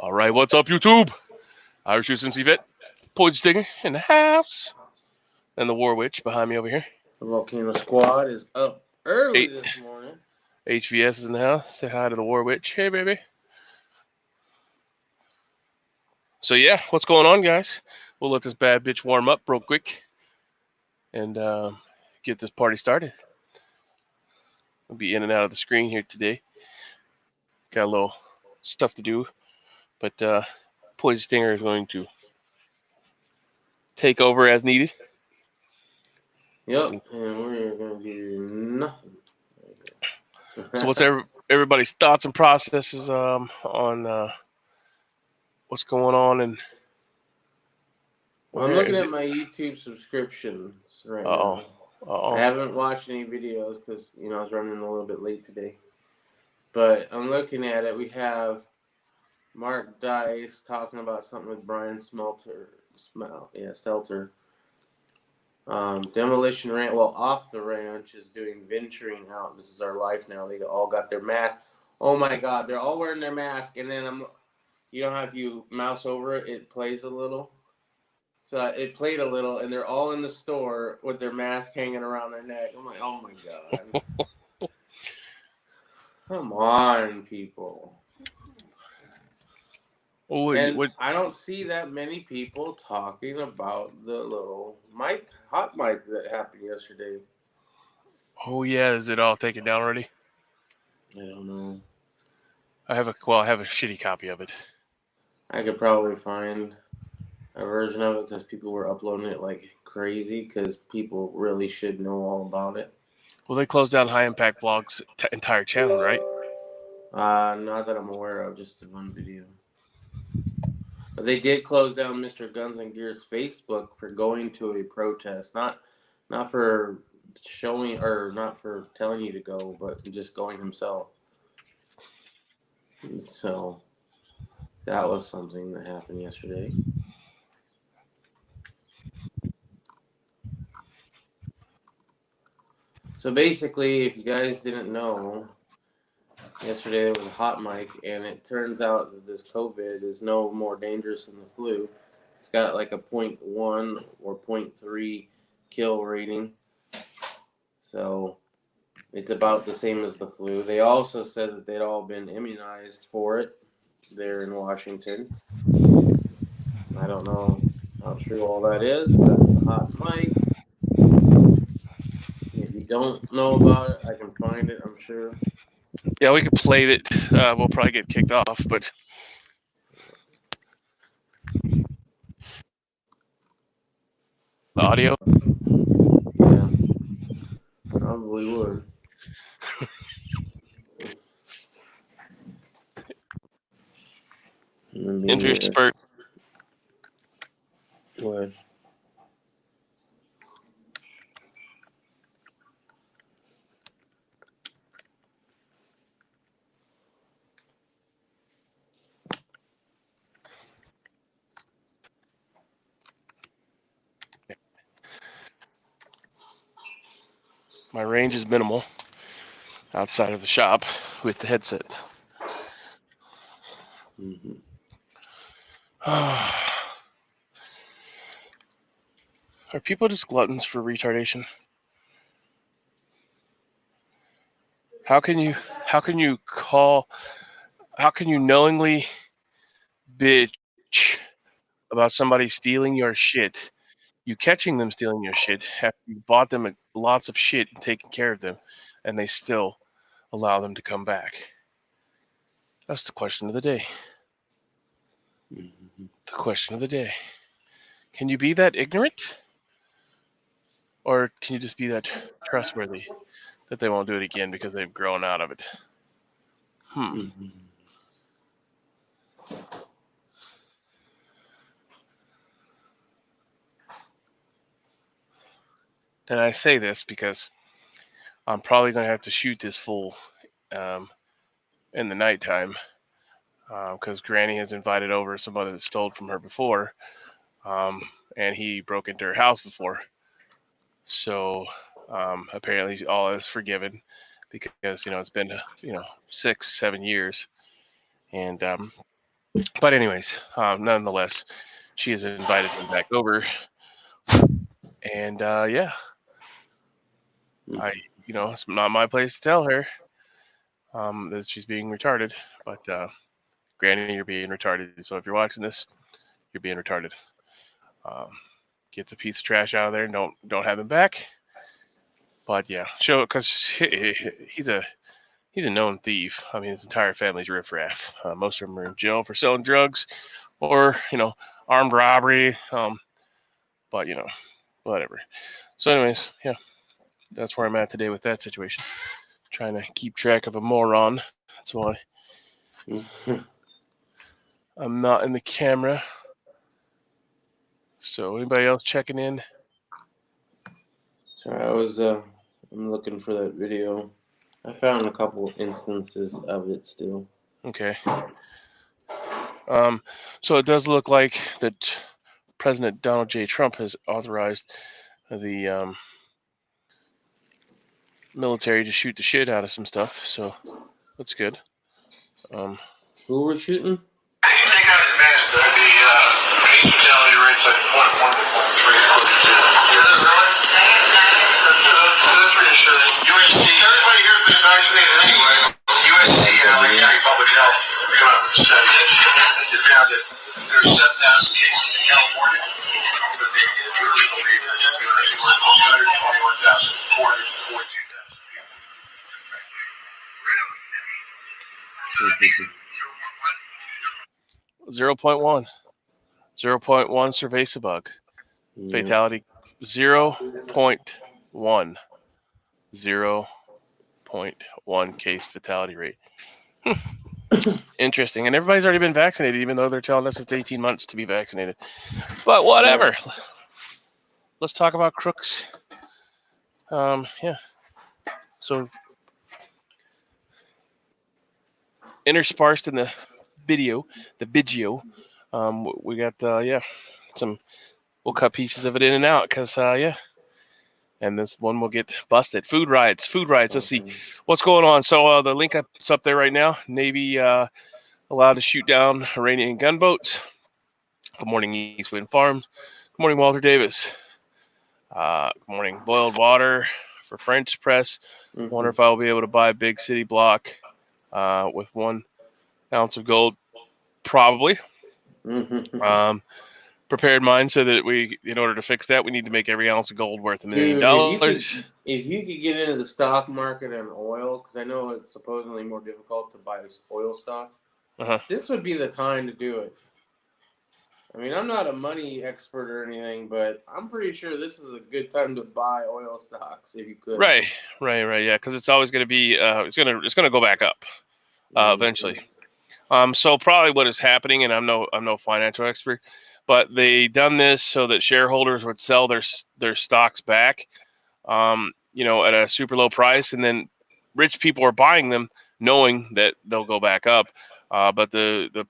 All right, what's up, YouTube? Irish USMC Vet, Poison Stinger in the house, and the War Witch behind me over here. The Volcano Squad is up early Eight. this morning. HVS is in the house. Say hi to the War Witch. Hey, baby. So yeah, what's going on, guys? We'll let this bad bitch warm up real quick and get this party started. I'll be in and out of the screen here today. Got a little stuff to do, but Poison Stinger is going to take over as needed. Yep, and we're going to do nothing. So what's everybody's thoughts and processes on what's going on? And I'm looking at my YouTube subscriptions right now. I haven't watched any videos because I was running a little bit late today. But I'm looking at it. We have Mark Dice talking about something with Brian Stelter. Demolition Ranch, Off the Ranch is doing venturing out. This is our life now. They all got their mask. Oh my God, they're all wearing their mask, and then if you mouse over it, it plays a little. So it played a little, and they're all in the store with their mask hanging around their neck. I'm like, oh my God. Come on, people. And I don't see that many people talking about the little hot mic that happened yesterday. Oh yeah, is it all taken down already? I don't know. I have a shitty copy of it. I could probably find a version of it because people were uploading it like crazy because people really should know all about it. Well, they closed down High Impact Vlogs' entire channel, right? Not that I'm aware of, just one video. But they did close down Mr. Guns and Gear's Facebook for going to a protest, not for showing or not for telling you to go, but just going himself. And so that was something that happened yesterday. So basically, if you guys didn't know, yesterday there was a hot mic, and it turns out that this COVID is no more dangerous than the flu. It's got like a 0.1 or 0.3 kill rating. So it's about the same as the flu. They also said that they'd all been immunized for it there in Washington. I don't know how true all that is, but it's a hot mic. If you don't know about it, I can find it, I'm sure. Yeah, we could play it. We'll probably get kicked off, but the audio. Yeah, probably would. Interspersed. What? My range is minimal outside of the shop with the headset. Mm-hmm. Are people just gluttons for retardation? How can you knowingly bitch about somebody stealing your shit, you catching them stealing your shit after you bought them lots of shit and taken care of them, and they still allow them to come back? That's the question of the day. Mm-hmm. The question of the day. Can you be that ignorant? Or can you just be that trustworthy that they won't do it again because they've grown out of it? Mm-hmm. And I say this because I'm probably going to have to shoot this fool in the nighttime because Granny has invited over somebody that stole from her before, and he broke into her house before. So apparently all is forgiven because it's been 6-7 years, and But anyways, nonetheless, she has invited him back over, and yeah, I, it's not my place to tell her that she's being retarded. But Granny, you're being retarded. So if you're watching this, you're being retarded. Um, get the piece of trash out of there and don't have him back. But yeah, show because he's a known thief. I mean, his entire family's riffraff. Most of them are in jail for selling drugs or armed robbery. But whatever. So anyways, yeah, that's where I'm at today with that situation. Trying to keep track of a moron. That's why I'm not in the camera. So anybody else checking in? Sorry, I'm looking for that video. I found a couple instances of it still. Okay. So it does look like that President Donald J. Trump has authorized the military to shoot the shit out of some stuff. So that's good. Who were shooting? Take out advanced the case fatality rates like 0.1 to 0.3 according to. That's reassuring. USC. Everybody here has been vaccinated anyway. USC, LA County Public Health, came out with a study. They found that there's 7,000 cases in California, but they really believe that there's 221,442,000 people. Really? 0.1 cerveza bug fatality. 0.1 case fatality rate. Interesting. And everybody's already been vaccinated, even though they're telling us it's 18 months to be vaccinated. But whatever. Yeah. Let's talk about crooks. Yeah. So interspersed in the video, we got some. We'll cut pieces of it in and out because and this one will get busted. Food riots. Let's see what's going on. So the link up's up there right now. Navy allowed to shoot down Iranian gunboats. Good morning, East Wind Farms. Good morning, Walter Davis. Good morning, Boiled Water for French Press. Wonder if I'll be able to buy a big city block with 1 ounce of gold. Probably. Prepared mind so that in order to fix that, we need to make every ounce of gold worth $1 million. If you could get into the stock market and oil, because I know it's supposedly more difficult to buy oil stocks, this would be the time to do it. I mean, I'm not a money expert or anything, but I'm pretty sure this is a good time to buy oil stocks if you could. Right, yeah, because it's always going to be it's going to go back up eventually. So probably what is happening, and I'm no financial expert, but they done this so that shareholders would sell their stocks back, at a super low price, and then rich people are buying them knowing that they'll go back up, but the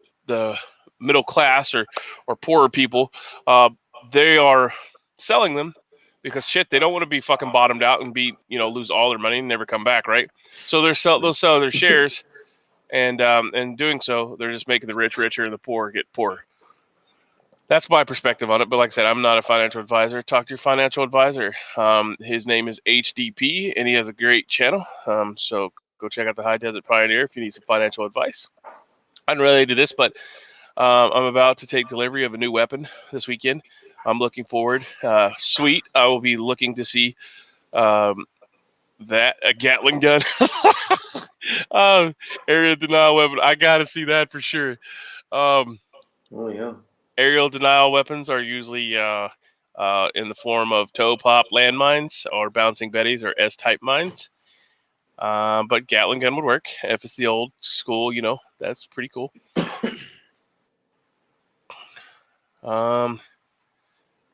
middle class or poorer people, they are selling them because they don't want to be fucking bottomed out and lose all their money and never come back, right? So they'll sell their shares. And doing so, they're just making the rich richer and the poor get poorer. That's my perspective on it. But like I said, I'm not a financial advisor. Talk to your financial advisor. His name is HDP, and he has a great channel. So go check out the High Desert Pioneer if you need some financial advice. Unrelated to this, but I'm about to take delivery of a new weapon this weekend. I'm looking forward. Sweet. I will be looking to see a Gatling gun. Area denial weapon. I gotta see that for sure. Aerial denial weapons are usually in the form of toe pop landmines or bouncing betties or S-type mines. But Gatling gun would work if it's the old school. That's pretty cool.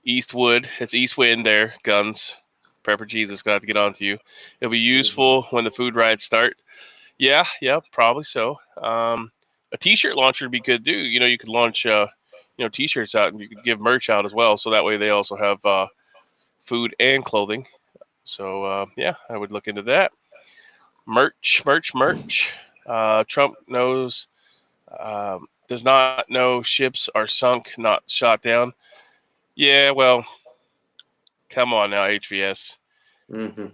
Eastwood. It's East Wind there. Guns. Prepper Jesus got to get on to you. It'll be useful when the food riots start. Yeah, probably so. A T-shirt launcher would be good too. You could launch, T-shirts out, and you could give merch out as well. So that way they also have food and clothing. So I would look into that. Merch. Trump knows that does not know ships are sunk, not shot down. Yeah, well, come on now, HVS. Mm-hmm.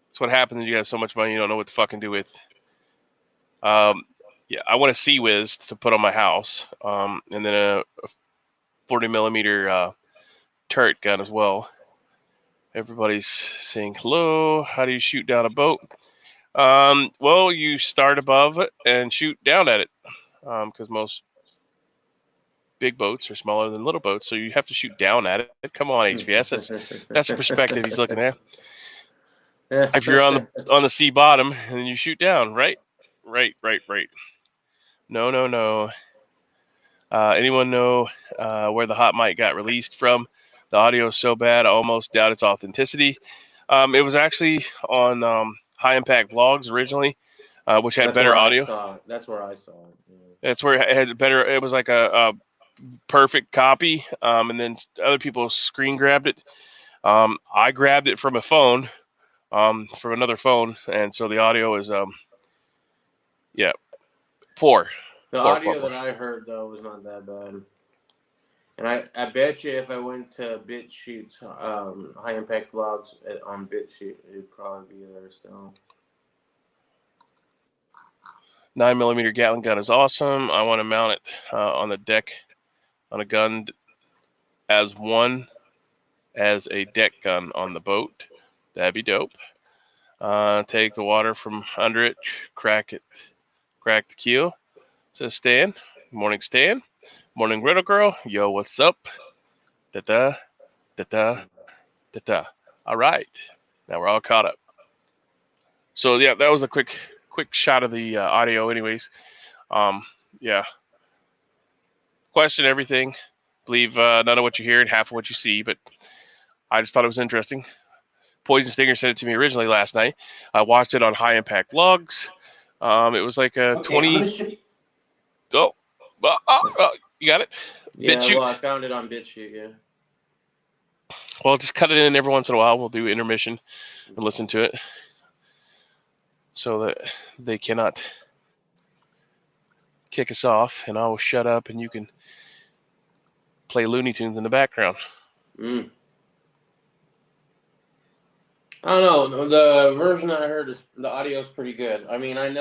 That's what happens when you got so much money you don't know what to fucking do with. Yeah, I want a Sea Whiz to put on my house, and then a 40 millimeter turret gun as well. Everybody's saying hello. How do you shoot down a boat? Well, you start above it and shoot down at it, because most big boats are smaller than little boats, so you have to shoot down at it. Come on, HVS. That's the perspective he's looking at. If you're on the sea bottom and you shoot down, right? Right. No. Anyone know where the hot mic got released from? The audio is so bad, I almost doubt its authenticity. It was actually on High Impact Vlogs originally, which had better audio. That's where I saw it. Yeah. That's where it had better. It was like a perfect copy, and then other people screen grabbed it. I grabbed it from a phone, from another phone, and so the audio is poor. The audio that I heard though was not that bad, and I bet you if I went to BitChute's High Impact Vlogs on BitChute, it'd probably be there still. 9mm Gatling gun is awesome. I want to mount it on the deck on a gun as a deck gun on the boat. That'd be dope. Take the water from under it, crack the keel. Says Stan. Morning, Stan. Morning, Riddle Girl. Yo, what's up? Da-da. All right. Now we're all caught up. So, yeah, that was a quick shot of the audio anyways. Yeah. Question everything. Believe none of what you hear and half of what you see, but I just thought it was interesting. Poison Stinger sent it to me originally last night. I watched it on High Impact Vlogs. It was like a 20... Oh, you got it? Yeah, BitChute. well, I found it on BitChute, yeah. Well, just cut it in every once in a while. We'll do intermission and listen to it so that they cannot kick us off, and I will shut up and you can play Looney Tunes in the background. I don't know. The version I heard is the audio is pretty good. I mean, I don't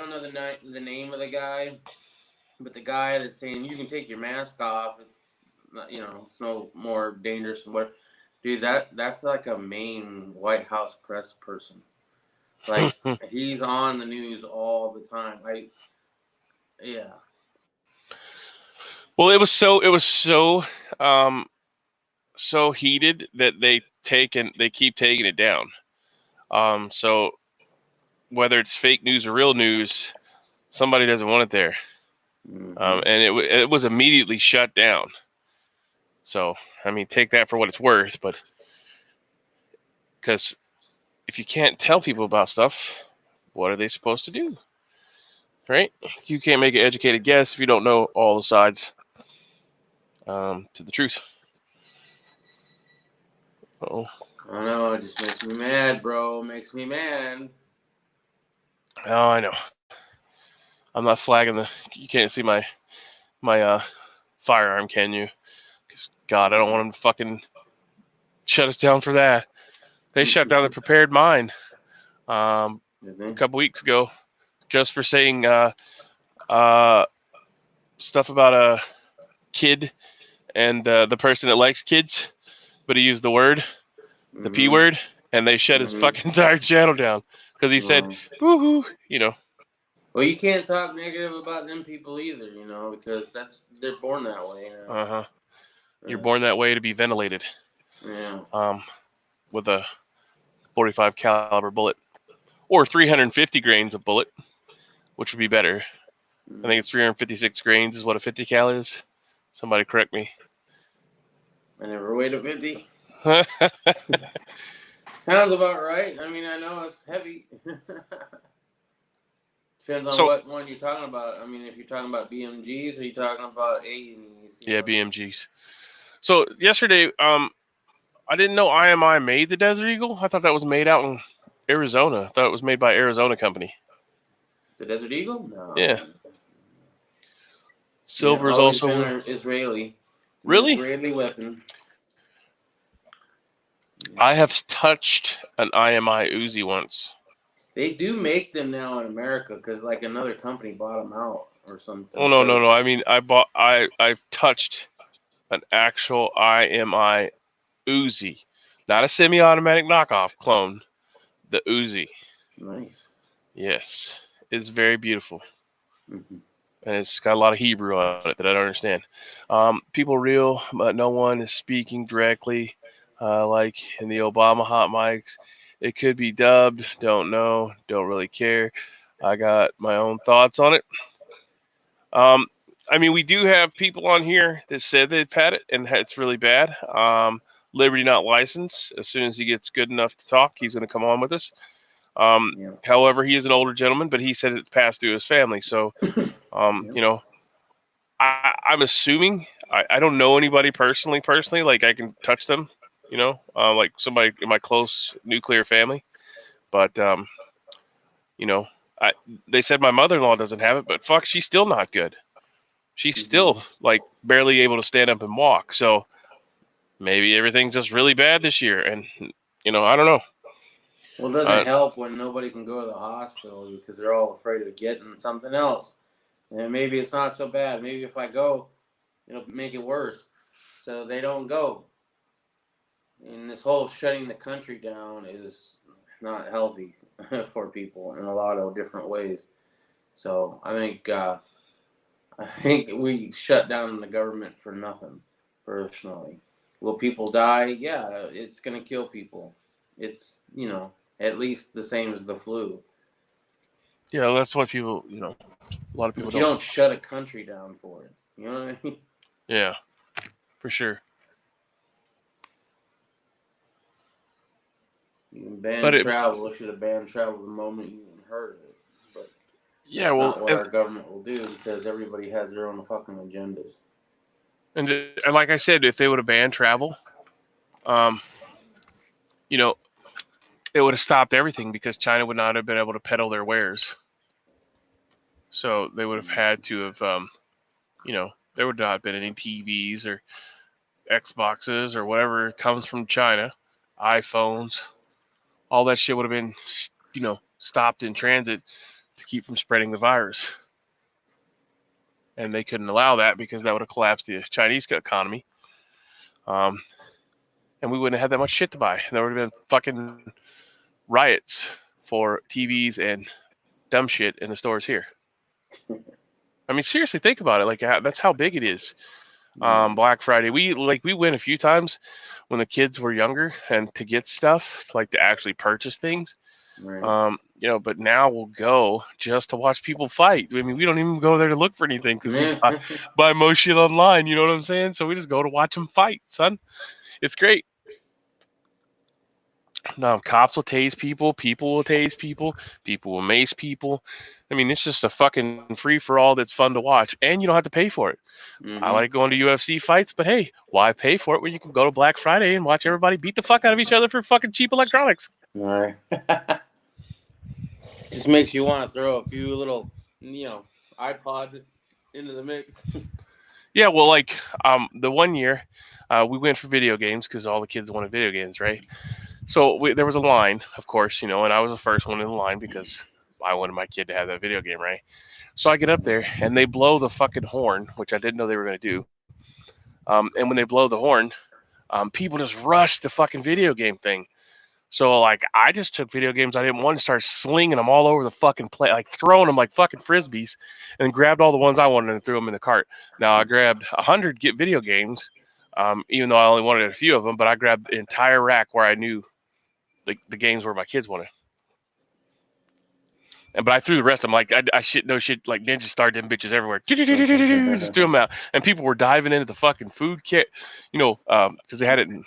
know the name of the guy, but the guy that's saying you can take your mask off, it's no more dangerous than what. Dude, that's like a main White House press person. Like he's on the news all the time. Yeah. Well, it was so heated that they keep taking it down. So whether it's fake news or real news, somebody doesn't want it there. Mm-hmm. And it was immediately shut down. So, I mean, take that for what it's worth, but because if you can't tell people about stuff, what are they supposed to do? Right? You can't make an educated guess if you don't know all the sides to the truth. Oh, I know, it just makes me mad, bro. Makes me mad. Oh, I know. I'm not flagging you can't see my firearm, can you? Because, God, I don't want them to fucking shut us down for that. They shut down the Prepared Mind a couple weeks ago just for saying stuff about a kid and the person that likes kids, but he used the P word, and they shut his fucking entire channel down because he said, woohoo, Well, you can't talk negative about them people either, because they're born that way. You're born that way to be ventilated. Yeah. With a 45 caliber bullet or 350 grains of bullet, which would be better. I think it's 356 grains is what a 50 cal is. Somebody correct me. I never weighed a 50. Sounds about right. I mean, I know it's heavy. Depends on what one you're talking about. I mean, if you're talking about BMGs or you're talking about A&Es. Yeah, BMGs. So yesterday, I didn't know IMI made the Desert Eagle. I thought that was made out in Arizona. I thought it was made by Arizona company. The Desert Eagle? No. Yeah. Silver is always also been one. an Israeli. It's an Really? Israeli weapon. I have touched an IMI Uzi once. They do make them now in America because like another company bought them out or something. Oh no. I mean, I've touched an actual IMI Uzi, not a semi-automatic knockoff clone. The Uzi. Nice. Yes, it's very beautiful, Mm-hmm. and it's got a lot of Hebrew on it that I don't understand. People real, but no one is speaking directly, like in the Obama hot mics. It could be dubbed. Don't know. Don't really care. I got my own thoughts on it. I mean, we do have people on here that said they've had it and it's really bad. Liberty not licensed. As soon as he gets good enough to talk, he's going to come on with us. Yeah. However, he is an older gentleman, but he said it passed through his family. So, you know, I'm assuming I don't know anybody personally. Like I can touch them, you know, like somebody in my close nuclear family. But you know, they said my mother-in-law doesn't have it, but fuck, she's still not good. She's still like barely able to stand up and walk. So maybe everything's just really bad this year, and you know, I don't know. Well, it doesn't help when nobody can go to the hospital because they're all afraid of getting something else. And maybe it's not so bad. Maybe if I go, it'll make it worse. So they don't go. And this whole shutting the country down is not healthy for people in a lot of different ways. So I think we shut down the government for nothing, personally. Will people die? Yeah, it's going to kill people. It's, at least the same as the flu. Yeah, that's why people, you know, a lot of people But you don't shut a country down for it. You know what I mean? Yeah, for sure. You can ban But travel. Should have banned travel the moment you even heard of it. But yeah, that's well, not what our government will do because everybody has their own fucking agendas. and like I said, if they would have banned travel, um, you know, it would have stopped everything because China would not have been able to peddle their wares. So they would have had to have, you know, there would not have been any TVs or Xboxes or whatever comes from China, iPhones, all that shit would have been, you know, stopped in transit to keep from spreading the virus. And they couldn't allow that because that would have collapsed the Chinese economy. And we wouldn't have had that much shit to buy. And there would have been fucking riots for TVs and dumb shit in the stores here. I mean, seriously, think about it. Like that's how big it is. Black Friday, we went a few times when the kids were younger, and to get stuff, like to actually purchase things. Right. You know, but now we'll go just to watch people fight. I mean, we don't even go there to look for anything because we buy most shit online. You know what I'm saying? So we just go to watch them fight, son. It's great. No, cops will tase people. People will tase people. People will mace people. I mean, it's just a fucking free for all that's fun to watch, and you don't have to pay for it. I like going to UFC fights, but hey, why pay for it when you can go to Black Friday and watch everybody beat the fuck out of each other for fucking cheap electronics? All right. Just makes you want to throw a few little, iPods into the mix. Yeah, well, like the one year we went for video games because all the kids wanted video games, right? So there was a line, of course, you know, and I was the first one in the line because I wanted my kid to have that video game, right? So I get up there and they blow the fucking horn, which I didn't know they were going to do. And when they blow the horn, people just rush the fucking video game thing. So like I just took video games I didn't want and started slinging them all over the fucking place, like throwing them like fucking frisbees, and grabbed all the ones I wanted and threw them in the cart. Now I grabbed 100 video games, even though I only wanted a few of them, but I grabbed the entire rack where I knew the games where my kids wanted. But I threw the rest of them like I shit no shit like ninja started them bitches everywhere. Just threw them out, and people were diving into the fucking food kit, you know, because they had it in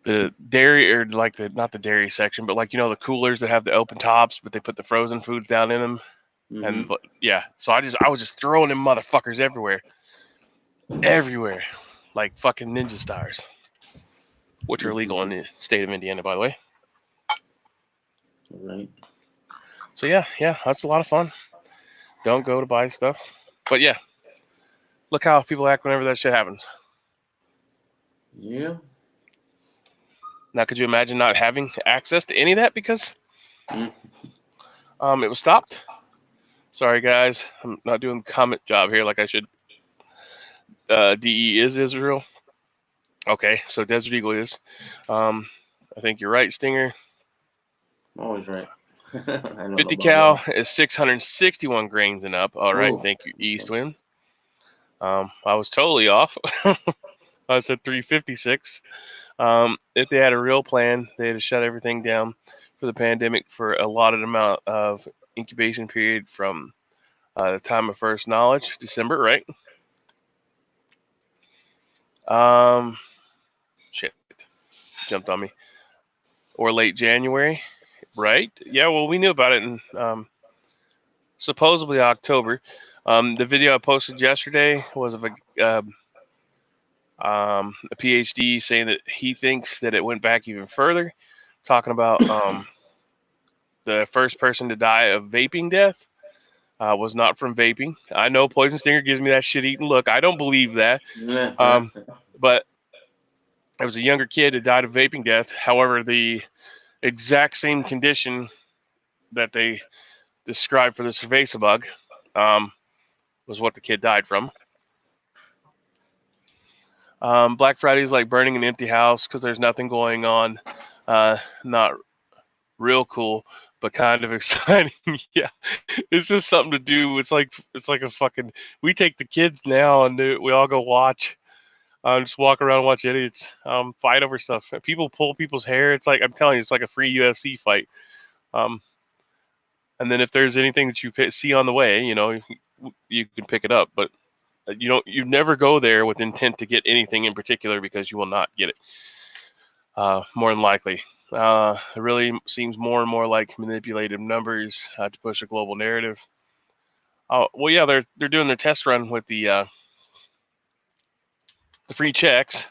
the dairy or like the not the dairy section, but like you know the coolers that have the open tops, but they put the frozen foods down in them. And yeah, so I was just throwing them motherfuckers everywhere, like fucking ninja stars, which are illegal in the state of Indiana, by the way. Right. So yeah, that's a lot of fun. Don't go to buy stuff. But yeah, look how people act whenever that shit happens. Yeah. Now, could you imagine not having access to any of that because Mm. it was stopped? Sorry, guys, I'm not doing the comment job here like I should. DE is Israel. Okay, so Desert Eagle is. I think you're right, Stinger. I'm always right. I don't know 50 about cal is 661 grains and up. All right, Ooh. thank you, East Wind. I was totally off. I said 356. If they had a real plan, they'd have shut everything down for the pandemic for a allotted amount of incubation period from the time of first knowledge, December, right? Shit, jumped on me. Or late January, right? Yeah, well, we knew about it in supposedly October. The video I posted yesterday was of a PhD saying that he thinks that it went back even further, talking about the first person to die of vaping death was not from vaping. I know Poison Stinger gives me that shit-eating look. I don't believe that. But it was a younger kid that died of vaping death. However, the exact same condition that they described for the cerveza bug was what the kid died from. Black Friday is like burning an empty house because there's nothing going on. Not real cool, but kind of exciting. Yeah, it's just something to do. It's like a fucking. We take the kids now and we all go watch. Just walk around and watch idiots fight over stuff. People pull people's hair. It's like I'm telling you, it's like a free UFC fight. And then if there's anything that you see on the way, you can pick it up. But you never go there with intent to get anything in particular because you will not get it. More than likely. It really seems more and more like manipulated numbers to push a global narrative. Oh well, yeah, they're doing their test run with the free checks,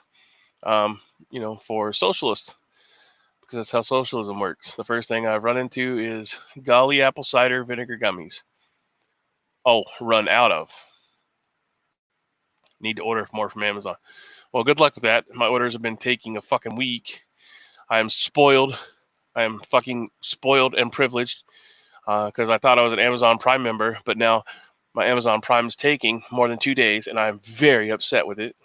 for socialists, because that's how socialism works. The first thing I've run into is golly apple cider vinegar gummies. Oh, run out of. Need to order more from Amazon. Well, good luck with that. My orders have been taking a fucking week. I am spoiled. I am fucking spoiled and privileged because I thought I was an Amazon Prime member, but now my Amazon Prime is taking more than 2 days, and I'm very upset with it.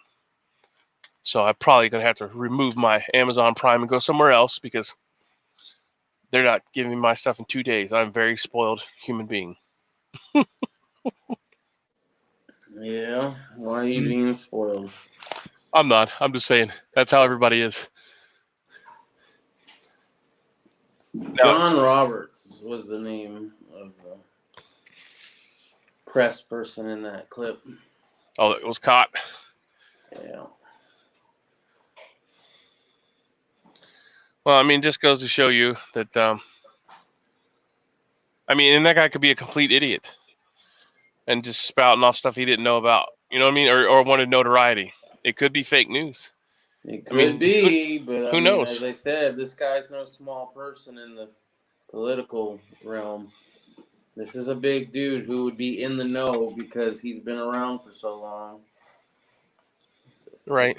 So I'm probably going to have to remove my Amazon Prime and go somewhere else because they're not giving me my stuff in 2 days. I'm a very spoiled human being. Yeah, why are you being spoiled? I'm not. I'm just saying that's how everybody is. John Roberts was the name of the press person in that clip. Oh, it was caught. Yeah. Well, I mean, just goes to show you that, and that guy could be a complete idiot and just spouting off stuff he didn't know about, you know what I mean? Or wanted notoriety. It could be fake news. It could be, but who knows? As I said, this guy's no small person in the political realm. This is a big dude who would be in the know because he's been around for so long. Right.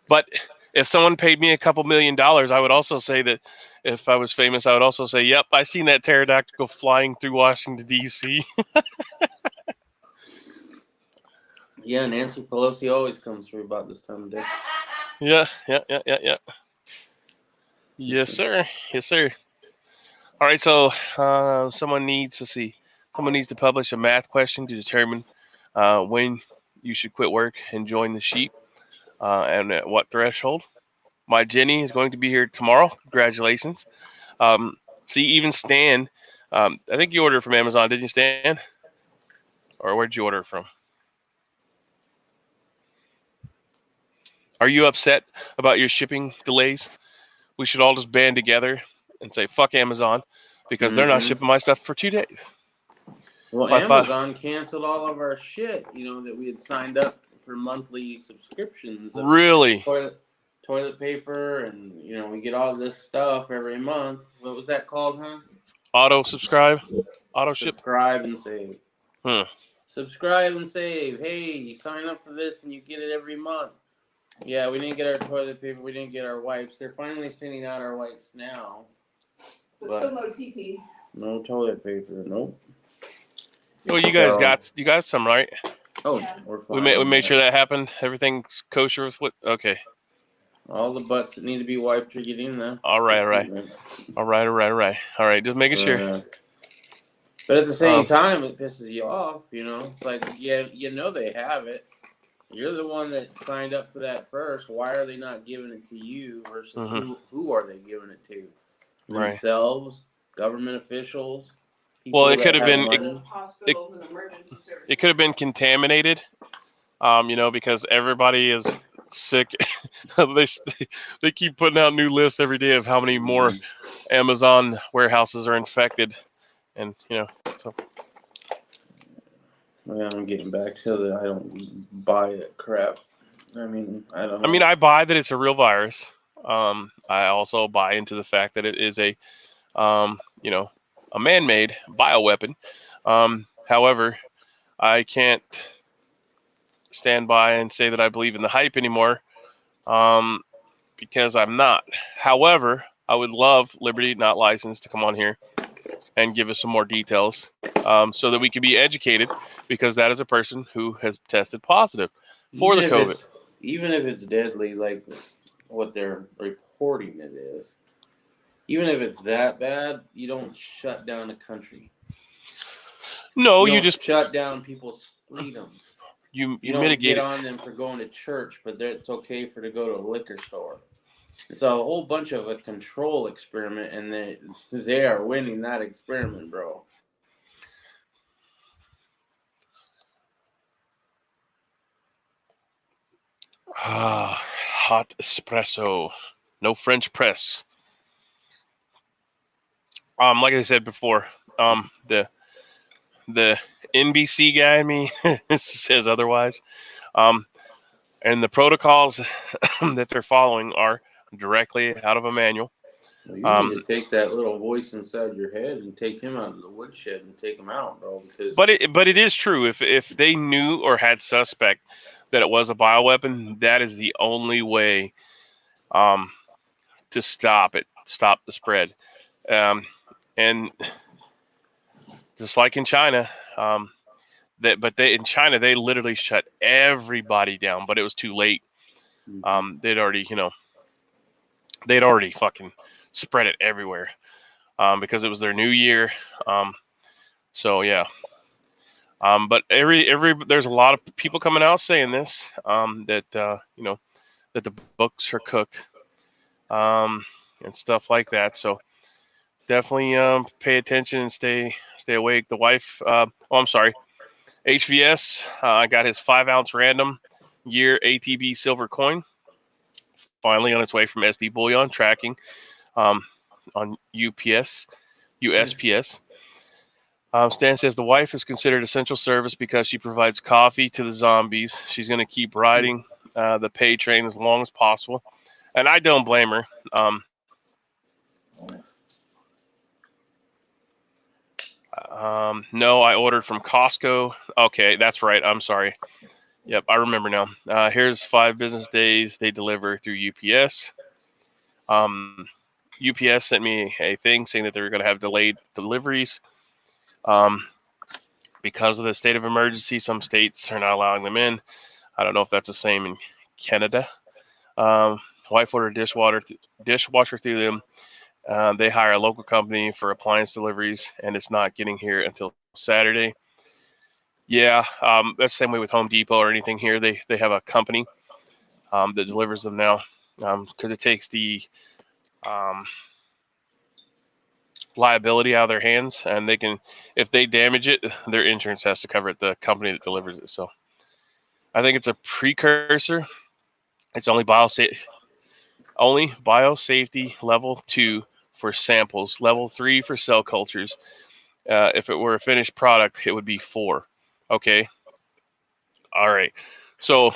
But if someone paid me a couple $1 million, I would also say that if I was famous, I would also say, yep, I seen that pterodactyl flying through Washington, D.C. Yeah, Nancy Pelosi always comes through about this time of day. Yeah. Yes, sir. Yes, sir. All right, so someone needs to publish a math question to determine when you should quit work and join the sheep and at what threshold. My Jenny is going to be here tomorrow. Congratulations. See, even Stan, I think you ordered from Amazon, didn't you, Stan? Or where'd you order from? Are you upset about your shipping delays? We should all just band together and say, fuck Amazon, because they're not shipping my stuff for 2 days. Well, Amazon canceled all of our shit, that we had signed up for monthly subscriptions. Really? Toilet paper, and, we get all this stuff every month. What was that called, huh? Auto subscribe? Auto ship. Subscribe and save. Hmm. Subscribe and save. Hey, you sign up for this and you get it every month. Yeah, we didn't get our toilet paper. We didn't get our wipes. They're finally sending out our wipes now. But still no TP. No toilet paper. Nope. Well, you guys got some, right? Oh, Yeah. we're fine. We made sure that happened. Everything's kosher with what? Okay. All the butts that need to be wiped are getting there. All right. All right. Just making sure. But at the same time, it pisses you off. You know, it's like you know they have it. You're the one that signed up for that first. Why are they not giving it to you versus who are they giving it to? Themselves, government officials. Well, it could have been hospitals and emergency services. it could have been contaminated. You know, because everybody is sick. they keep putting out new lists every day of how many more Amazon warehouses are infected, and you know, so. Yeah, I'm getting back to the I don't buy it crap. I mean, I don't know. I mean, I buy that it's a real virus. I also buy into the fact that it is a, you know, a man-made bioweapon. However, I can't stand by and say that I believe in the hype anymore, because I'm not. However, I would love Liberty Not Licensed to come on here and give us some more details, so that we can be educated, because that is a person who has tested positive for the COVID. Even if it's deadly, like what they're reporting it is, even if it's that bad, you don't shut down a country. No, you you don't just shut down people's freedoms. You don't mitigate get it. on them for going to church, but it's okay for to go to a liquor store. It's a whole bunch of a control experiment, and they are winning that experiment, bro. Hot espresso, no French press. Like I said before, the NBC guy in me says otherwise. And the protocols that they're following are directly out of a manual. Well, you need to take that little voice inside your head and take him out of the woodshed and take him out, bro. Because but it is true. If they knew or had suspect that it was a bioweapon, that is the only way to stop the spread. And just like in China, in China they literally shut everybody down, but it was too late. They'd already fucking spread it everywhere, because it was their new year. So yeah. But there's a lot of people coming out saying this, that that the books are cooked, and stuff like that. So definitely pay attention and stay awake. The wife, I'm sorry, HVS, got his 5-ounce random year ATB silver coin finally on its way from SD Bullion tracking, on USPS. Stan says the wife is considered essential service because she provides coffee to the zombies. She's going to keep riding the pay train as long as possible, and I don't blame her. No, I ordered from Costco. Okay, that's right. I'm sorry. Yep, I remember now. Here's 5 business days. They deliver through UPS. UPS sent me a thing saying that they were going to have delayed deliveries. Because of the state of emergency, some states are not allowing them in. I don't know if that's the same in Canada. Wife ordered dishwasher through them. They hire a local company for appliance deliveries, and it's not getting here until Saturday. Yeah, that's the same way with Home Depot or anything here. They have a company that delivers them now, because it takes the liability out of their hands, and they can, if they damage it, their insurance has to cover it, the company that delivers it. So I think it's a precursor. It's only biosafety level 2 for samples, level 3 for cell cultures. If it were a finished product, it would be 4. Okay. All right. So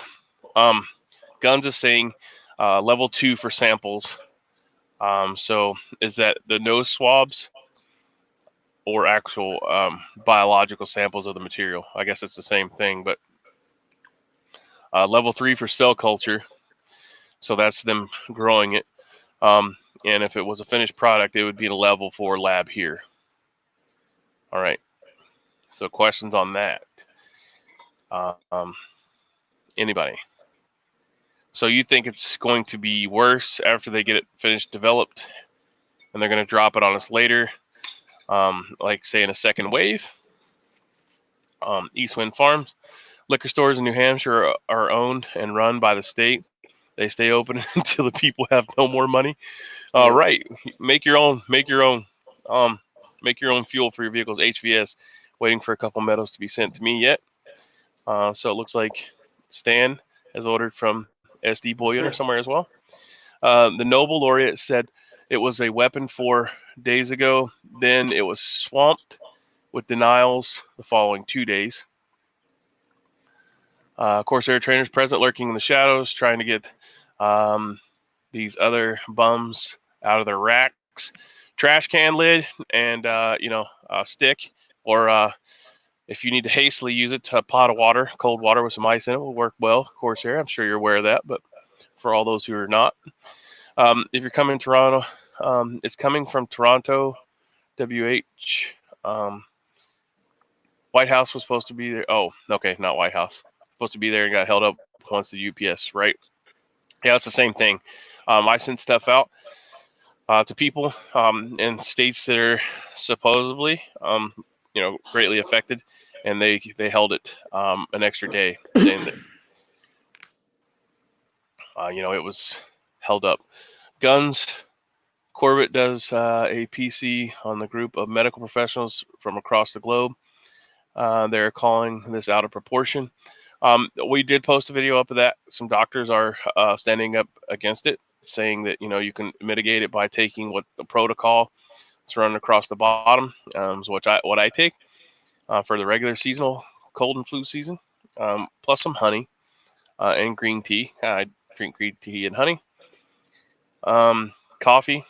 Guns is saying level 2 for samples. So is that the nose swabs? or actual biological samples of the material. I guess it's the same thing, but level 3 for cell culture. So that's them growing it. And if it was a finished product, it would be in a level 4 lab here. All right. So questions on that? Anybody? So you think it's going to be worse after they get it finished developed, and they're going to drop it on us later, like say in a second wave? East Wind Farms. Liquor stores in New Hampshire are owned and run by the state. They stay open until the people have no more money. Right. Make your own fuel for your vehicles. HVS. Waiting for a couple medals to be sent to me yet. So it looks like Stan has ordered from SD Bullion or somewhere as well. The Nobel laureate said it was a weapon 4 days ago. Then it was swamped with denials the following 2 days. Corsair trainers present lurking in the shadows, trying to get these other bums out of their racks. Trash can lid and stick, or if you need to hastily use it, a pot of water, cold water with some ice in it will work well. Corsair, I'm sure you're aware of that, but for all those who are not, if you're coming to Toronto, it's coming from Toronto, WH. White House was supposed to be there. Oh, okay, not White House. Supposed to be there and got held up once the UPS, right? Yeah, it's the same thing. I sent stuff out to people in states that are supposedly, greatly affected, and they held it an extra day, saying that, it was held up. Guns. Corbett does a PC on the group of medical professionals from across the globe. They're calling this out of proportion. We did post a video up of that. Some doctors are standing up against it, saying that you can mitigate it by taking what the protocol that's run across the bottom, is what I take for the regular seasonal cold and flu season, plus some honey and green tea. I drink green tea and honey. Coffee,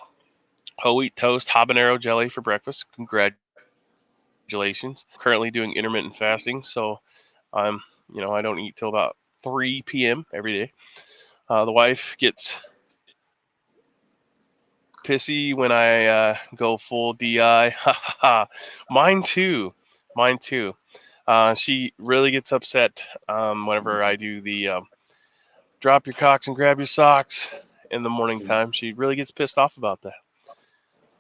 whole wheat toast, habanero jelly for breakfast. Congratulations. Currently doing intermittent fasting, so I don't eat till about 3 p.m. every day. The wife gets pissy when I go full DI. Mine too. She really gets upset whenever I do the drop your cocks and grab your socks in the morning time. She really gets pissed off about that.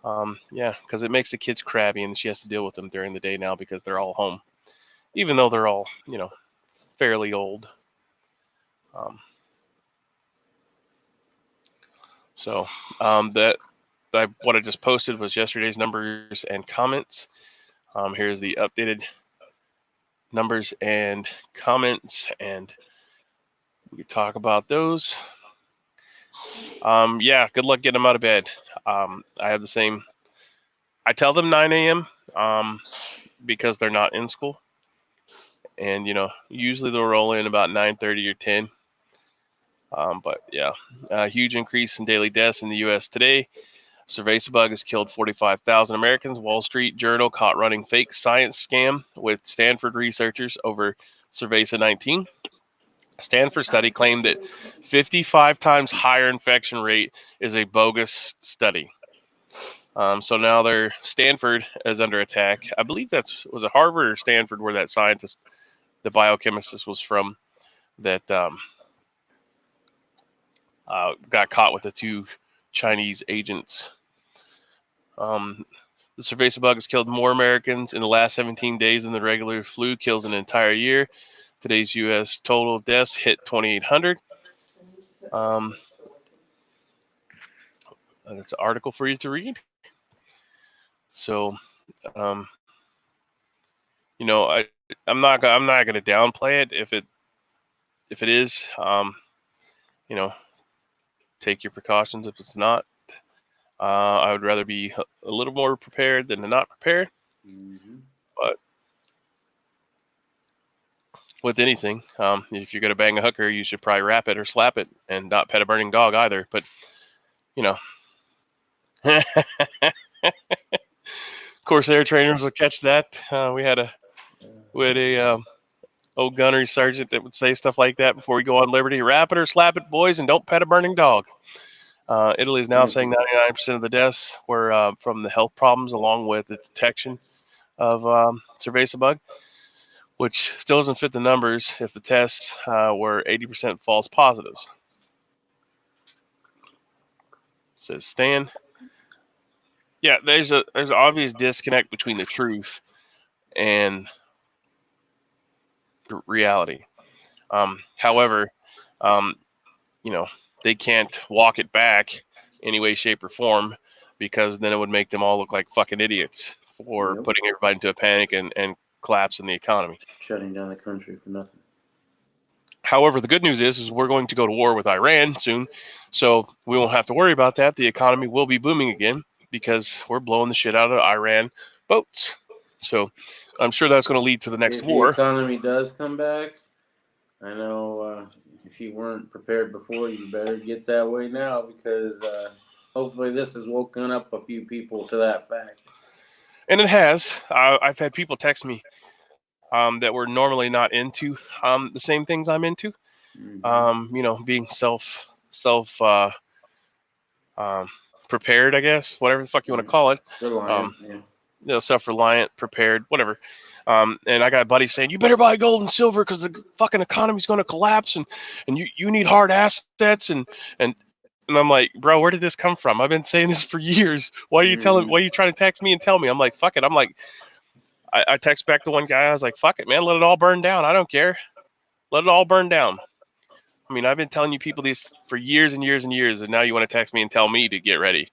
Because it makes the kids crabby, and she has to deal with them during the day now because they're all home, even though they're all fairly old. What I just posted was yesterday's numbers and comments. Here's the updated numbers and comments, and we can talk about those. Good luck getting them out of bed. I have the same. I tell them 9 a.m. Because they're not in school, and usually they'll roll in about 9:30 or 10. A huge increase in daily deaths in the U.S. today. Cerveza bug has killed 45,000 Americans. Wall Street Journal caught running fake science scam with Stanford researchers over Cerveza 19. Stanford study claimed that 55 times higher infection rate is a bogus study. So now Stanford is under attack. I believe was it Harvard or Stanford where that scientist, the biochemist, was from, that got caught with the 2 Chinese agents. The Cerveza bug has killed more Americans in the last 17 days than the regular flu kills an entire year. Today's U.S. total of deaths hit 2,800. That's an article for you to read. So, I'm not going to downplay it if it is. Take your precautions if it's not. I would rather be a little more prepared than not prepared. Mm-hmm. But with anything, if you're going to bang a hooker, you should probably wrap it or slap it and not pet a burning dog either. But, Corsair trainers will catch that. We had a old gunnery sergeant that would say stuff like that before we go on liberty. Wrap it or slap it, boys, and don't pet a burning dog. Italy is now saying 99% of the deaths were from the health problems along with the detection of cerveza bug, which still doesn't fit the numbers if the tests were 80% false positives. Says Stan. Yeah, there's an obvious disconnect between the truth and reality. However, they can't walk it back any way, shape, or form, because then it would make them all look like fucking idiots for putting everybody into a panic and collapsing the economy. Shutting down the country for nothing. However, the good news is we're going to go to war with Iran soon, so we won't have to worry about that. The economy will be booming again because we're blowing the shit out of Iran boats. So I'm sure that's going to lead to the next war. If the economy does come back, I know if you weren't prepared before, you better get that way now, because hopefully this has woken up a few people to that fact. And it has. I've had people text me that were normally not into the same things I'm into. Mm-hmm. Being self prepared, I guess, whatever the fuck you want to call it. Self-reliant, prepared, whatever. And I got buddies saying, you better buy gold and silver because the fucking economy's going to collapse, and you need hard assets, and I'm like, bro, where did this come from? I've been saying this for years. Why are you why are you trying to text me and tell me? I'm like, fuck it. I'm like, I text back to one guy. I was like, fuck it, man. Let it all burn down. I don't care. Let it all burn down. I mean, I've been telling you people this for years and years and years, and now you want to text me and tell me to get ready.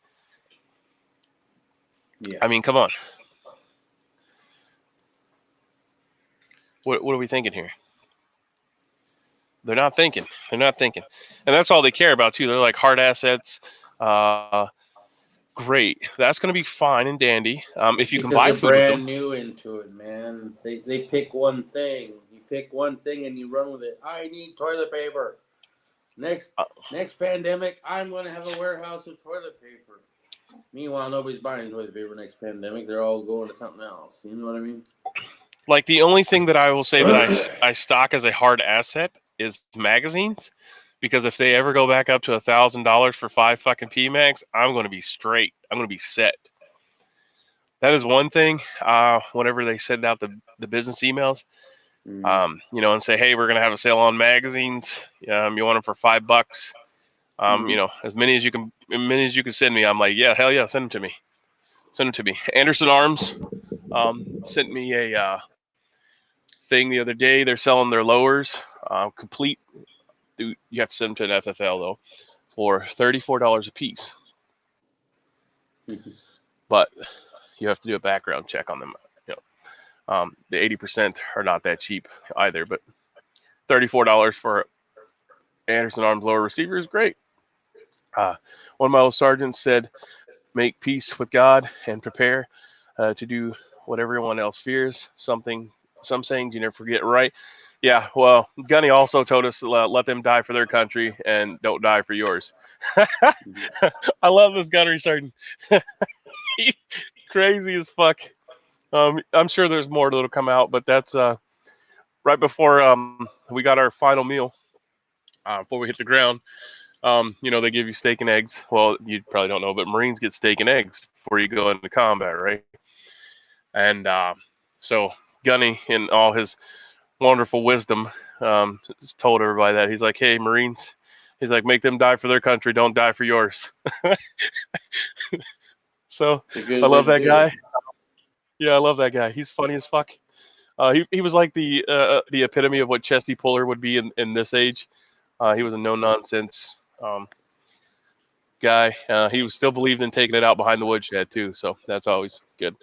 Yeah. I mean, come on. What are we thinking here? They're not thinking. And that's all they care about, too. They're like hard assets. Great. That's going to be fine and dandy. If you can buy food with them. They're brand new into it, man. They pick one thing. You pick one thing and you run with it. I need toilet paper. Next pandemic, I'm going to have a warehouse of toilet paper. Meanwhile, nobody's buying toilet paper next pandemic. They're all going to something else. You know what I mean? Like, the only thing that I will say that I stock as a hard asset is magazines, because if they ever go back up to $1,000 for 5 fucking PMags, I'm going to be straight. I'm going to be set. That is one thing. Whenever they send out the business emails, and say, hey, we're going to have a sale on magazines. You want them for $5. As many as you can send me. I'm like, yeah, hell yeah, send them to me. Anderson Arms sent me a thing the other day. They're selling their lowers, complete. You have to send them to an FFL though, for $34 a piece. But you have to do a background check on them. The 80% are not that cheap either, but $34 for Anderson Arms lower receiver is great. One of my old sergeants said, make peace with God and prepare to do what everyone else fears. Some sayings you never forget, right? Yeah, well, Gunny also told us to let them die for their country and don't die for yours. I love this gunnery sergeant. Crazy as fuck. I'm sure there's more that'll come out, but that's right before we got our final meal before we hit the ground. They give you steak and eggs. Well, you probably don't know, but Marines get steak and eggs before you go into combat, right? And so Gunny, in all his wonderful wisdom, told everybody that. He's like, hey, Marines, he's like, make them die for their country, don't die for yours. So I love that guy. Yeah, I love that guy. He's funny as fuck. He was like the epitome of what Chesty Puller would be in this age. He was a no-nonsense guy. He was still believed in taking it out behind the woodshed, too, so that's always good.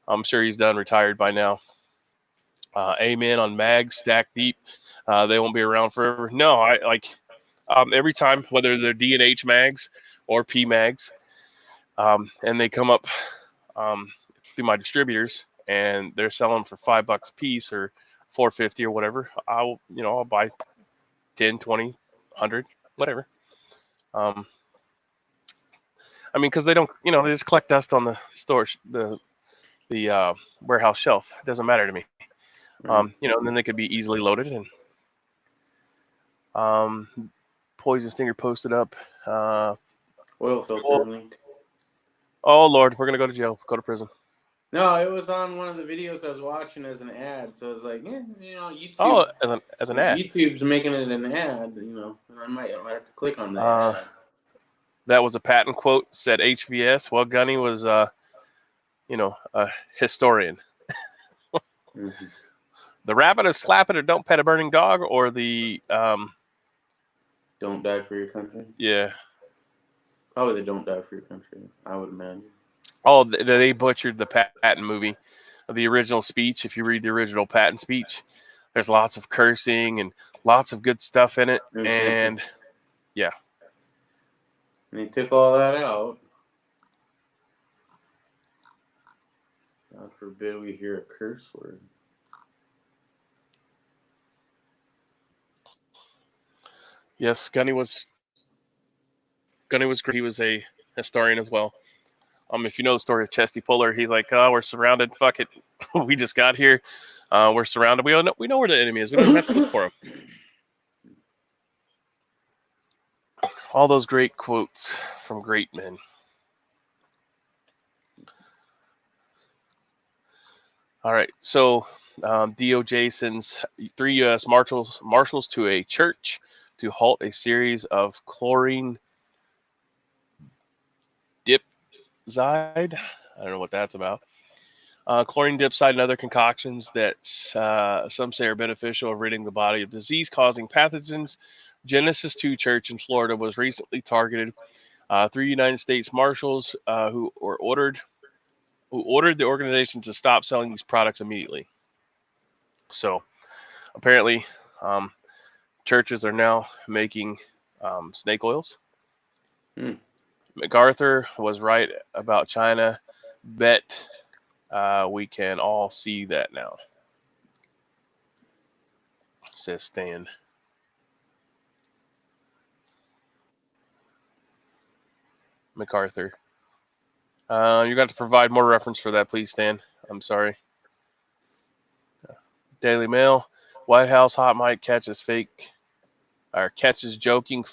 I'm sure he's done, retired by now. Amen on mags, stack deep. They won't be around forever. No, I like every time, whether they're D&H mags or P mags, and they come up through my distributors and they're selling for $5 a piece or $4.50 or whatever. I'll buy 10, 20, 100, whatever. Because they don't, they just collect dust on the storage, the the warehouse shelf. It doesn't matter to me. Right. And then they could be easily loaded. And Poison Stinger posted up. Oil filter link. Oh Lord, we're gonna go to jail. Go to prison. No, it was on one of the videos I was watching as an ad. So I was like, YouTube. Oh, as an ad. YouTube's making it an ad, and I might have to click on that ad. That was a patent quote. Said HVS. Well, Gunny was, a historian. Mm-hmm. The rabbit is slap it or don't pet a burning dog, or the Don't die for your country. Yeah. Probably the don't die for your country, I would imagine. Oh, they butchered the Patton movie, the original speech. If you read the original Patton speech, there's lots of cursing and lots of good stuff in it. And yeah. And they took all that out. God forbid we hear a curse word. Yes, Gunny was great. He was a historian as well. If you know the story of Chesty Puller, he's like, "Oh, we're surrounded. Fuck it, we just got here. We're surrounded. We know where the enemy is. We don't even have to look for him." All those great quotes from great men. All right, so DOJ sends 3 U.S. marshals to a church to halt a series of chlorine dipside. I don't know what that's about. Chlorine dipside and other concoctions that some say are beneficial of ridding the body of disease-causing pathogens. Genesis 2 Church in Florida was recently targeted. 3 United States Marshals who ordered the organization to stop selling these products immediately. So apparently, churches are now making snake oils. MacArthur was right about China. Bet we can all see that now, says Stan. MacArthur. You got to provide more reference for that, please, Stan. I'm sorry. Daily Mail. White House hot mic catches joking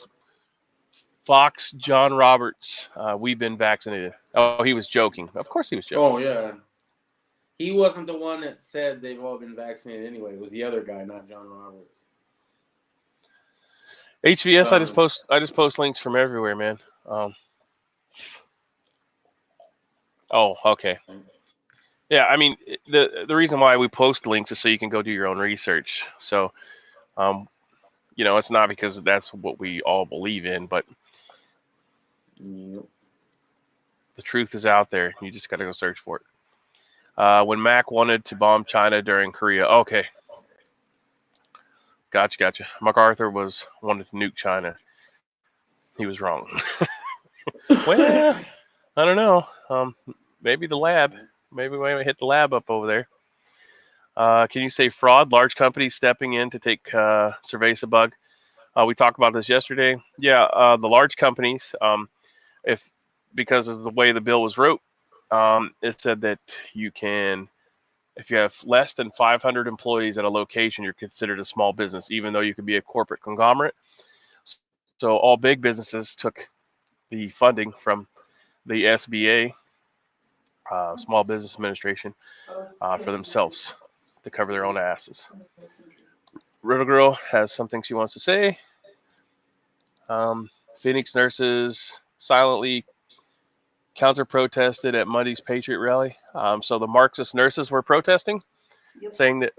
Fox John Roberts. We've been vaccinated. Oh, he was joking. Of course he was joking. Oh, yeah. He wasn't the one that said they've all been vaccinated anyway. It was the other guy, not John Roberts. HVS, I just post links from everywhere, man. Oh, okay. Yeah, I mean, the reason why we post links is so you can go do your own research. So, it's not because that's what we all believe in, but the truth is out there. You just got to go search for it. When Mac wanted to bomb China during Korea. Okay. Gotcha. MacArthur wanted to nuke China. He was wrong. Well, I don't know. Maybe the lab. Maybe we hit the lab up over there. Can you say fraud? Large companies stepping in to take Cerveza bug. We talked about this yesterday. Yeah, the large companies, because of the way the bill was wrote, it said that you can, if you have less than 500 employees at a location, you're considered a small business, even though you could be a corporate conglomerate. So all big businesses took the funding from the SBA, Small Business Administration, for themselves to cover their own asses. Riddle Girl has something she wants to say. Phoenix nurses silently counter-protested at Monday's Patriot rally. So the Marxist nurses were protesting, saying.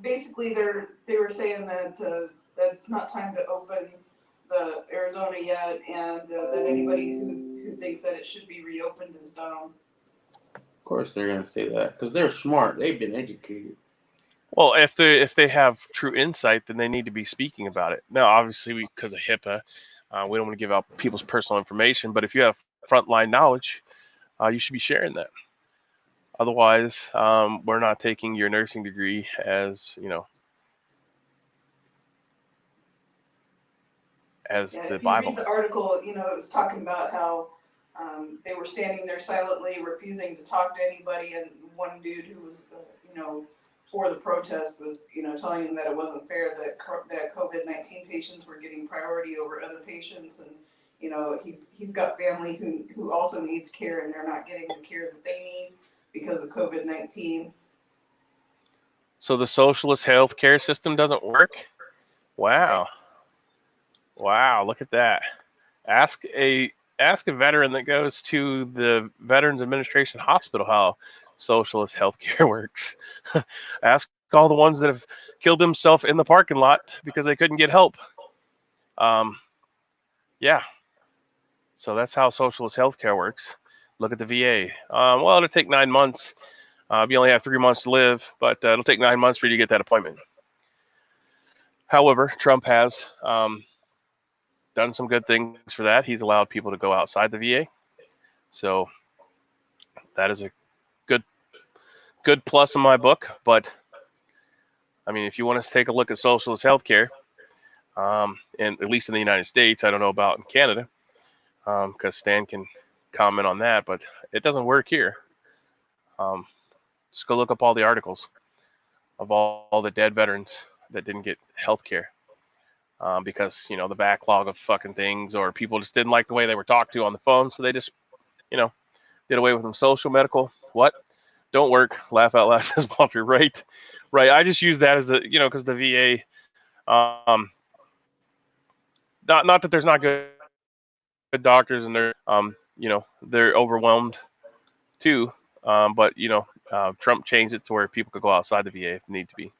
Basically, they were saying that it's not time to open the Arizona yet, and that anybody who thinks that it should be reopened is dumb. Of course, they're going to say that because they're smart. They've been educated. Well, if they have true insight, then they need to be speaking about it. Now, obviously, because of HIPAA, we don't want to give out people's personal information. But if you have frontline knowledge, you should be sharing that. Otherwise, we're not taking your nursing degree as as the Bible. If you read the article, it was talking about how They were standing there silently, refusing to talk to anybody, and one dude who was, for the protest was, telling him that it wasn't fair that COVID-19 patients were getting priority over other patients, and he's got family who also needs care, and they're not getting the care that they need because of COVID-19. So the socialist healthcare system doesn't work? Wow. Wow, look at that. Ask a veteran that goes to the Veterans Administration Hospital how socialist healthcare works. Ask all the ones that have killed themselves in the parking lot because they couldn't get help. Yeah. So that's how socialist healthcare works. Look at the VA. Well, it'll take 9 months. You only have 3 months to live, but it'll take 9 months for you to get that appointment. However, Trump has done some good things for that. He's allowed people to go outside the VA. So that is a good plus in my book. But I mean, if you want to take a look at socialist healthcare, and at least in the United States, I don't know about in Canada, because Stan can comment on that, but it doesn't work here. Just go look up all the articles of all the dead veterans that didn't get health care because, the backlog of fucking things, or people just didn't like the way they were talked to on the phone, so they just, did away with them. Social, medical, what? Don't work. Laugh out loud, says Walter. Right. I just use that as the, because the VA, not that there's not good doctors and they're, they're overwhelmed too. But Trump changed it to where people could go outside the VA if need to be.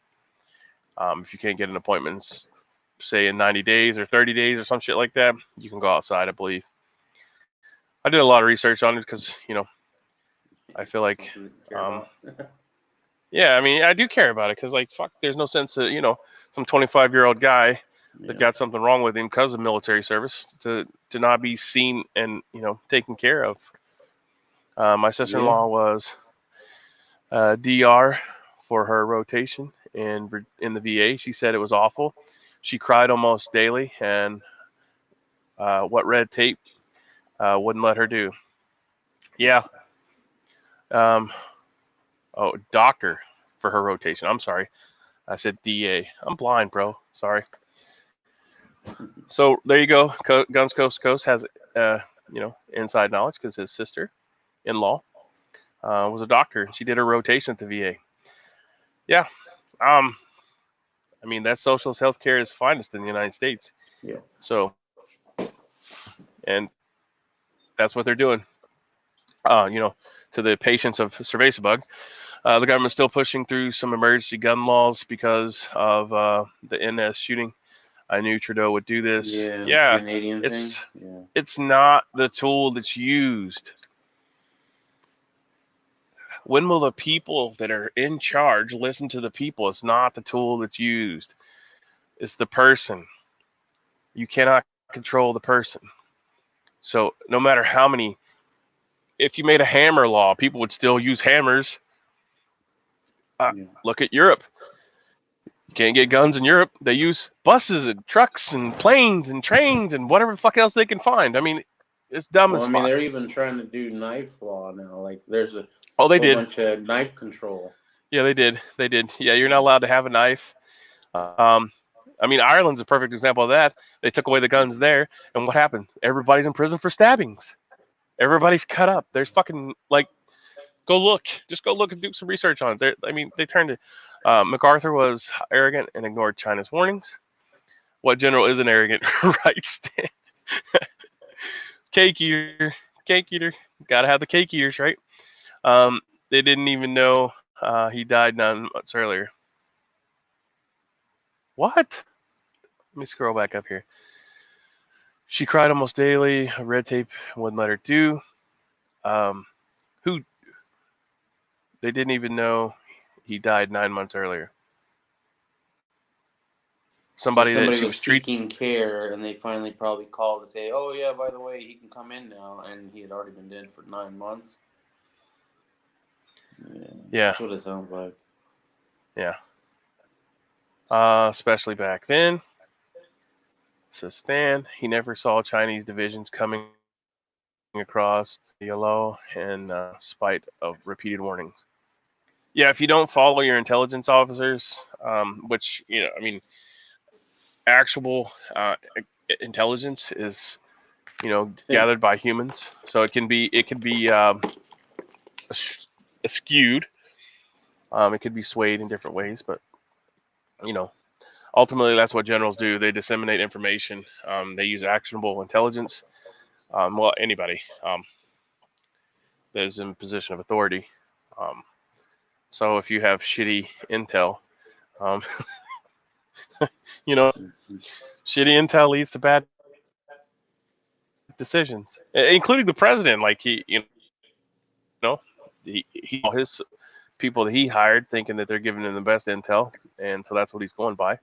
If you can't get an appointment, say in 90 days or 30 days or some shit like that, you can go outside, I believe. I did a lot of research on it because, I feel like, yeah, I mean, I do care about it because, fuck, there's no sense that, some 25-year-old guy that got something wrong with him because of military service to not be seen and, taken care of. My sister-in-law was DR for her rotation in the VA. She said it was awful. She cried almost daily, and what red tape wouldn't let her do. Yeah. Doctor for her rotation. I'm sorry. I said DA. I'm blind, bro. Sorry. So there you go. Guns Coast to Coast has, inside knowledge because his sister-in-law was a doctor. She did her rotation at the VA. Yeah. I mean, that socialist healthcare is finest in the United States. Yeah. So, and that's what they're doing. To the patients of cerveza bug. The government's still pushing through some emergency gun laws because of the NS shooting. I knew Trudeau would do this. Yeah. Canadian thing. Yeah. It's not the tool that's used. When will the people that are in charge listen to the people? It's not the tool that's used. It's the person. You cannot control the person. So no matter how many, if you made a hammer law, people would still use hammers. Look at Europe. You can't get guns in Europe. They use buses and trucks and planes and trains and whatever the fuck else they can find. I mean, it's dumb as fuck. They're even trying to do knife law now. Like, there's a bunch of knife control. Yeah, they did. Yeah, you're not allowed to have a knife. Ireland's a perfect example of that. They took away the guns there, and what happened? Everybody's in prison for stabbings. Everybody's cut up. There's fucking, go look. Just go look and do some research on it. They turned it. MacArthur was arrogant and ignored China's warnings. What general isn't arrogant? Right, Stan? Cake eater. Gotta have the cake eaters, right? They didn't even know he died 9 months earlier. What? Let me scroll back up here. She cried almost daily. Red tape wouldn't let her do. Who? They didn't even know he died 9 months earlier. Somebody that she was seeking care, and they finally probably called to say, "Oh yeah, by the way, he can come in now," and he had already been dead for 9 months. Yeah, that's what it sounds like. Yeah. Especially back then. Says Stan, he never saw Chinese divisions coming across yellow in spite of repeated warnings. Yeah, if you don't follow your intelligence officers, which I mean, actual intelligence is gathered by humans, so it can be skewed. It could be swayed in different ways, but ultimately that's what generals do. They disseminate information. They use actionable intelligence. Well, anybody that is in a position of authority. So if you have shitty intel, shitty intel leads to bad decisions, including the president. Like he all his people that he hired thinking that they're giving him the best intel, and so that's what he's going by.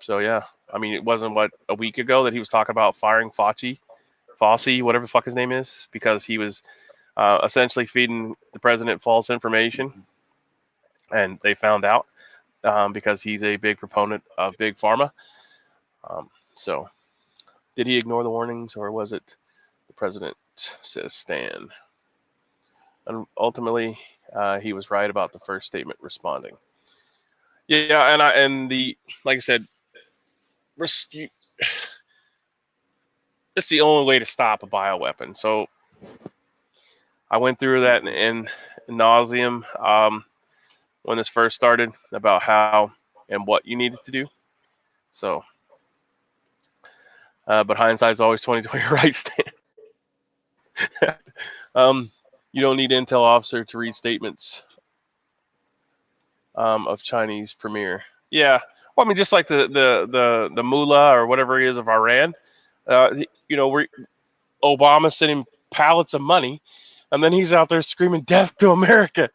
So yeah, I mean, it wasn't a week ago that he was talking about firing Fossey, whatever the fuck his name is, because he was essentially feeding the president false information, and they found out because he's a big proponent of big pharma. So, did he ignore the warnings, or was it the president says stand? And ultimately, he was right about the first statement responding. Yeah, like I said, it's the only way to stop a bioweapon. So I went through that in nauseum when this first started about how and what you needed to do. So, but hindsight's always 20/20 right, Stan. You don't need intel officer to read statements of Chinese premier. Yeah, well, I mean, just like the mullah or whatever he is of Iran. Obama sent him pallets of money, and then he's out there screaming "Death to America."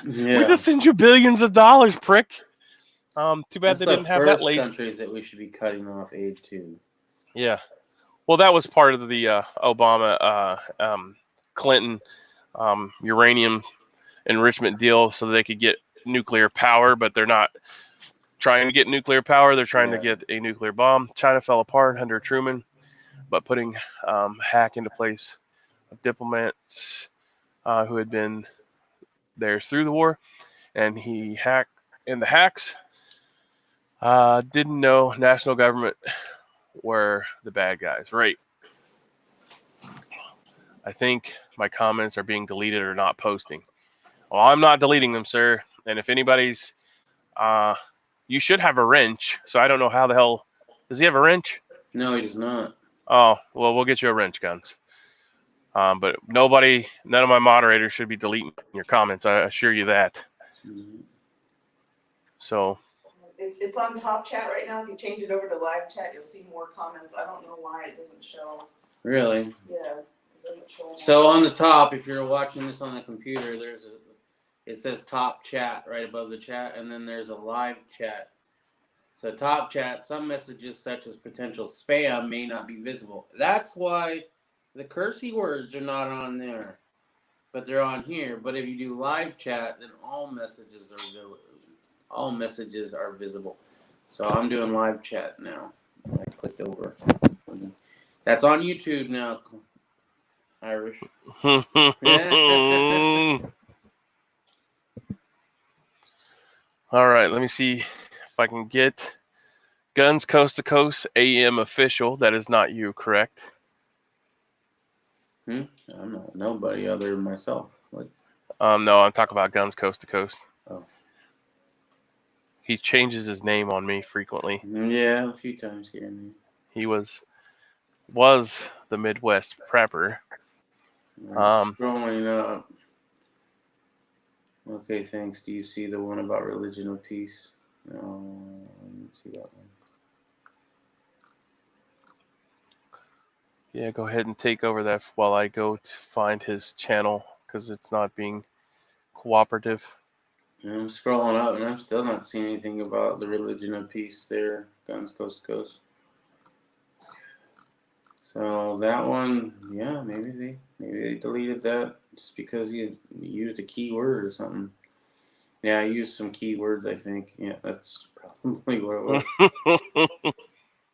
We just send you billions of dollars, prick. Too bad they didn't have that lazy. Countries that we should be cutting off aid to. Yeah, well, that was part of the Obama Clinton uranium enrichment deal, so they could get nuclear power, but they're not trying to get nuclear power. They're trying to get a nuclear bomb. China fell apart under Truman, but putting hack into place of diplomats who had been there through the war, and he hacked in the hacks. Didn't know national government were the bad guys. Right. I think my comments are being deleted or not posting. Well, I'm not deleting them, sir. And if anybody's, you should have a wrench. So I don't know how the hell. Does he have a wrench? No, he does not. Oh, well, we'll get you a wrench, Guns. But none of my moderators should be deleting your comments. I assure you that. Mm-hmm. So. It's on top chat right now. If you change it over to live chat, you'll see more comments. I don't know why it doesn't show. Really? Yeah. It doesn't show. So on the top, if you're watching this on a computer, it says top chat right above the chat, and then there's a live chat. So top chat, some messages such as potential spam may not be visible. That's why the cursey words are not on there, but they're on here. But if you do live chat, then all messages are visible. So I'm doing live chat now. I clicked over. That's on YouTube now, Irish. All right, let me see if I can get Guns Coast to Coast AM official. That is not you, correct? I'm not nobody other than myself. What? No, I'm talking about Guns Coast to Coast. Oh. He changes his name on me frequently. Yeah, a few times here and there. He was the Midwest prepper. Scrolling up. Okay, thanks. Do you see the one about religion of peace? No, I didn't see that one. Yeah, go ahead and take over that while I go to find his channel because it's not being cooperative. I'm scrolling up and I'm still not seeing anything about the religion of peace there, Guns Coast to Coast. So that one, yeah, maybe they deleted that just because you used a keyword or something. Yeah, I used some keywords, I think. Yeah, that's probably what it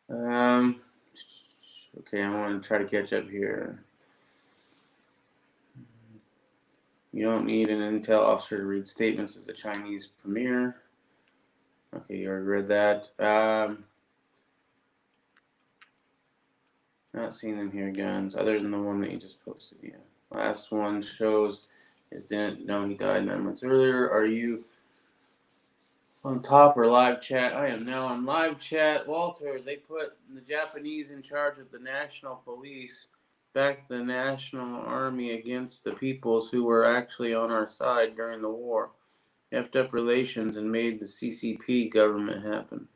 was. Okay, I want to try to catch up here. You don't need an intel officer to read statements of the Chinese premier. Okay, you already read that. Not seeing them here, guns, other than the one that you just posted. Yeah. Last one shows is didn't know he died 9 months earlier. Are you on top or live chat? I am now on live chat. Walter, they put the Japanese in charge of the national police, backed the national army against the peoples who were actually on our side during the war, effed up relations, and made the CCP government happen.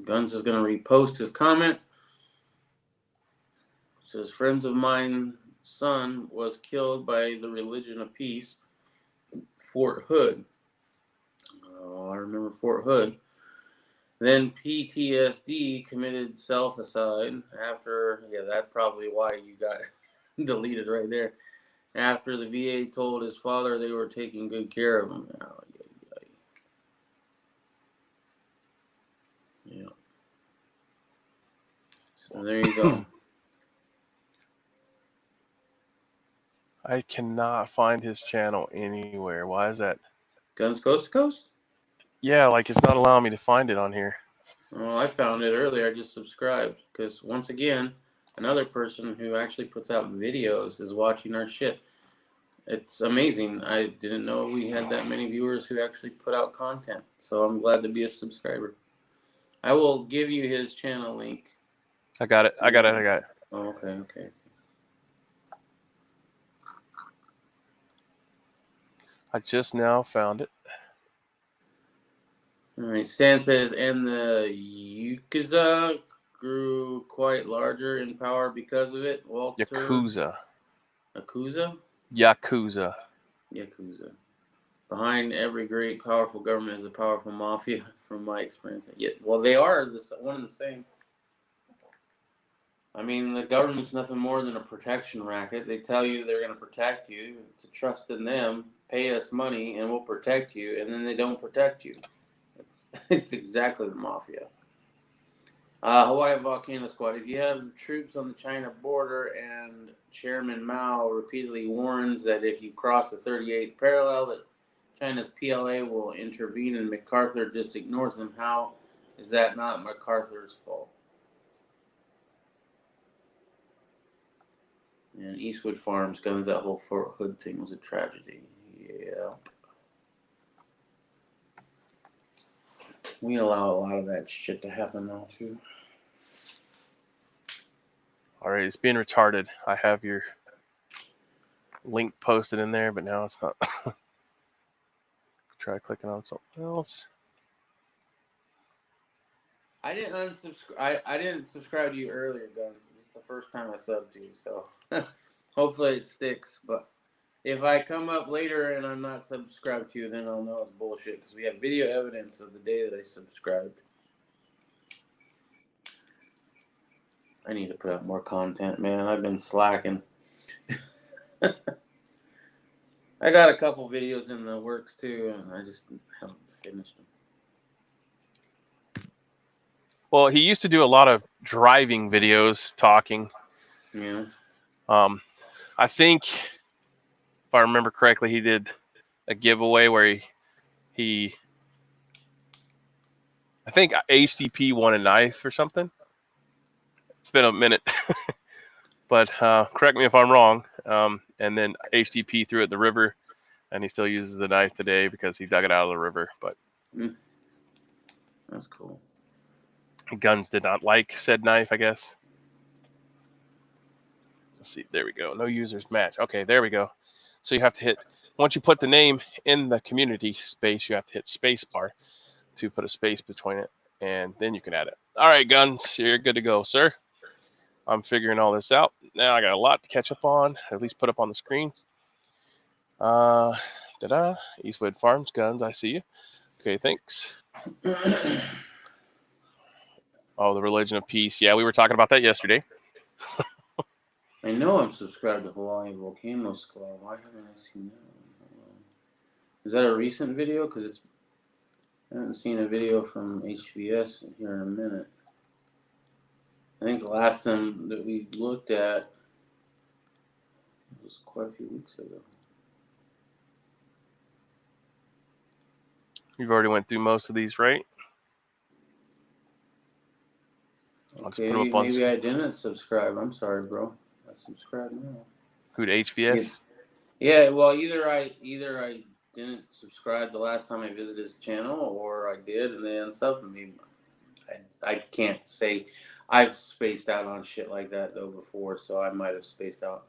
Guns is going to repost his comment. It says, friends of mine, son was killed by the religion of peace, Fort Hood. Oh, I remember Fort Hood. Then PTSD committed self-aside after, yeah, that's probably why you got deleted right there. After the VA told his father they were taking good care of him. Oh, yeah. So there you go. I cannot find his channel anywhere. Why is that? Guns Coast to Coast? Yeah, like it's not allowing me to find it on here. Oh, I found it earlier. I just subscribed because once again, another person who actually puts out videos is watching our shit. It's amazing. I didn't know we had that many viewers who actually put out content. So I'm glad to be a subscriber. I will give you his channel link. I got it. Oh, okay. I just now found it. All right. Stan says, and the Yakuza grew quite larger in power because of it. Walter. Yakuza. Yakuza. Behind every great, powerful government is a powerful mafia, from my experience. Yet, well, they are one and the same. I mean, the government's nothing more than a protection racket. They tell you they're going to protect you, to trust in them, pay us money, and we'll protect you, and then they don't protect you. It's exactly the mafia. Hawaii Volcano Squad. If you have the troops on the China border and Chairman Mao repeatedly warns that if you cross the 38th parallel, that China's PLA will intervene and MacArthur just ignores them, how is that not MacArthur's fault? And Eastwood Farms guns, that whole Fort Hood thing was a tragedy. Yeah. We allow a lot of that shit to happen now, too. All right, it's being retarded. I have your link posted in there, but now it's not. Try clicking on something else. I didn't unsubscribe. I didn't subscribe to you earlier, Guns. This is the first time I subbed to you, so hopefully it sticks. But if I come up later and I'm not subscribed to you, then I'll know it's bullshit because we have video evidence of the day that I subscribed. I need to put up more content, man. I've been slacking. I got a couple videos in the works too, and I just haven't finished them. Well, he used to do a lot of driving videos, talking. Yeah. I think, if I remember correctly, he did a giveaway where he I think HDP won a knife or something. It's been a minute, but correct me if I'm wrong. And then HDP threw it in the river, and he still uses the knife today because he dug it out of the river. But that's cool. Guns did not like said knife, I guess. Let's see. There we go. No users match. Okay, there we go. So you have to hit, once you put the name in the community space, you have to hit space bar to put a space between it, and then you can add it. All right, Guns, you're good to go, sir. I'm figuring all this out. Now I got a lot to catch up on, at least put up on the screen. Eastwood Farms, Guns, I see you. Okay, thanks. Oh, the religion of peace. Yeah, we were talking about that yesterday. I know I'm subscribed to Hawaii Volcano Squad. Why haven't I seen that? Is that a recent video? Because I haven't seen a video from HVS here in a minute. I think the last time that we looked at was quite a few weeks ago. You've already went through most of these, right? Okay, maybe I didn't subscribe. I'm sorry, bro. I subscribe now. Who to HVS? Yeah, well, either I didn't subscribe the last time I visited his channel, or I did and they unsubbed me. I can't say. I've spaced out on shit like that though before, so I might have spaced out.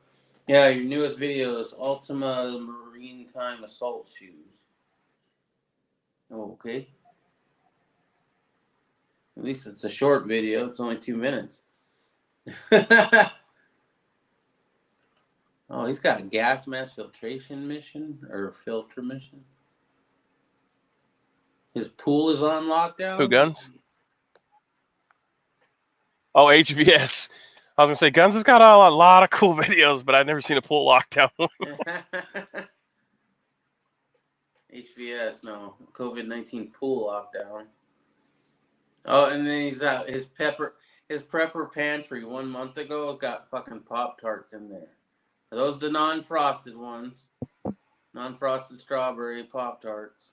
Yeah, your newest video is Ultima Marine Time Assault Shoes. Oh, okay. At least it's a short video. It's only 2 minutes. Oh, he's got a gas mask filtration mission or filter mission. His pool is on lockdown. Who, Guns? Oh, HVS. I was gonna say Guns has got a lot of cool videos, but I've never seen a pool lockdown. HVS, no COVID-19 pool lockdown. Oh, and then he's out. His prepper pantry 1 month ago got fucking Pop-Tarts in there. Are those the non-frosted ones? Non-frosted strawberry Pop-Tarts.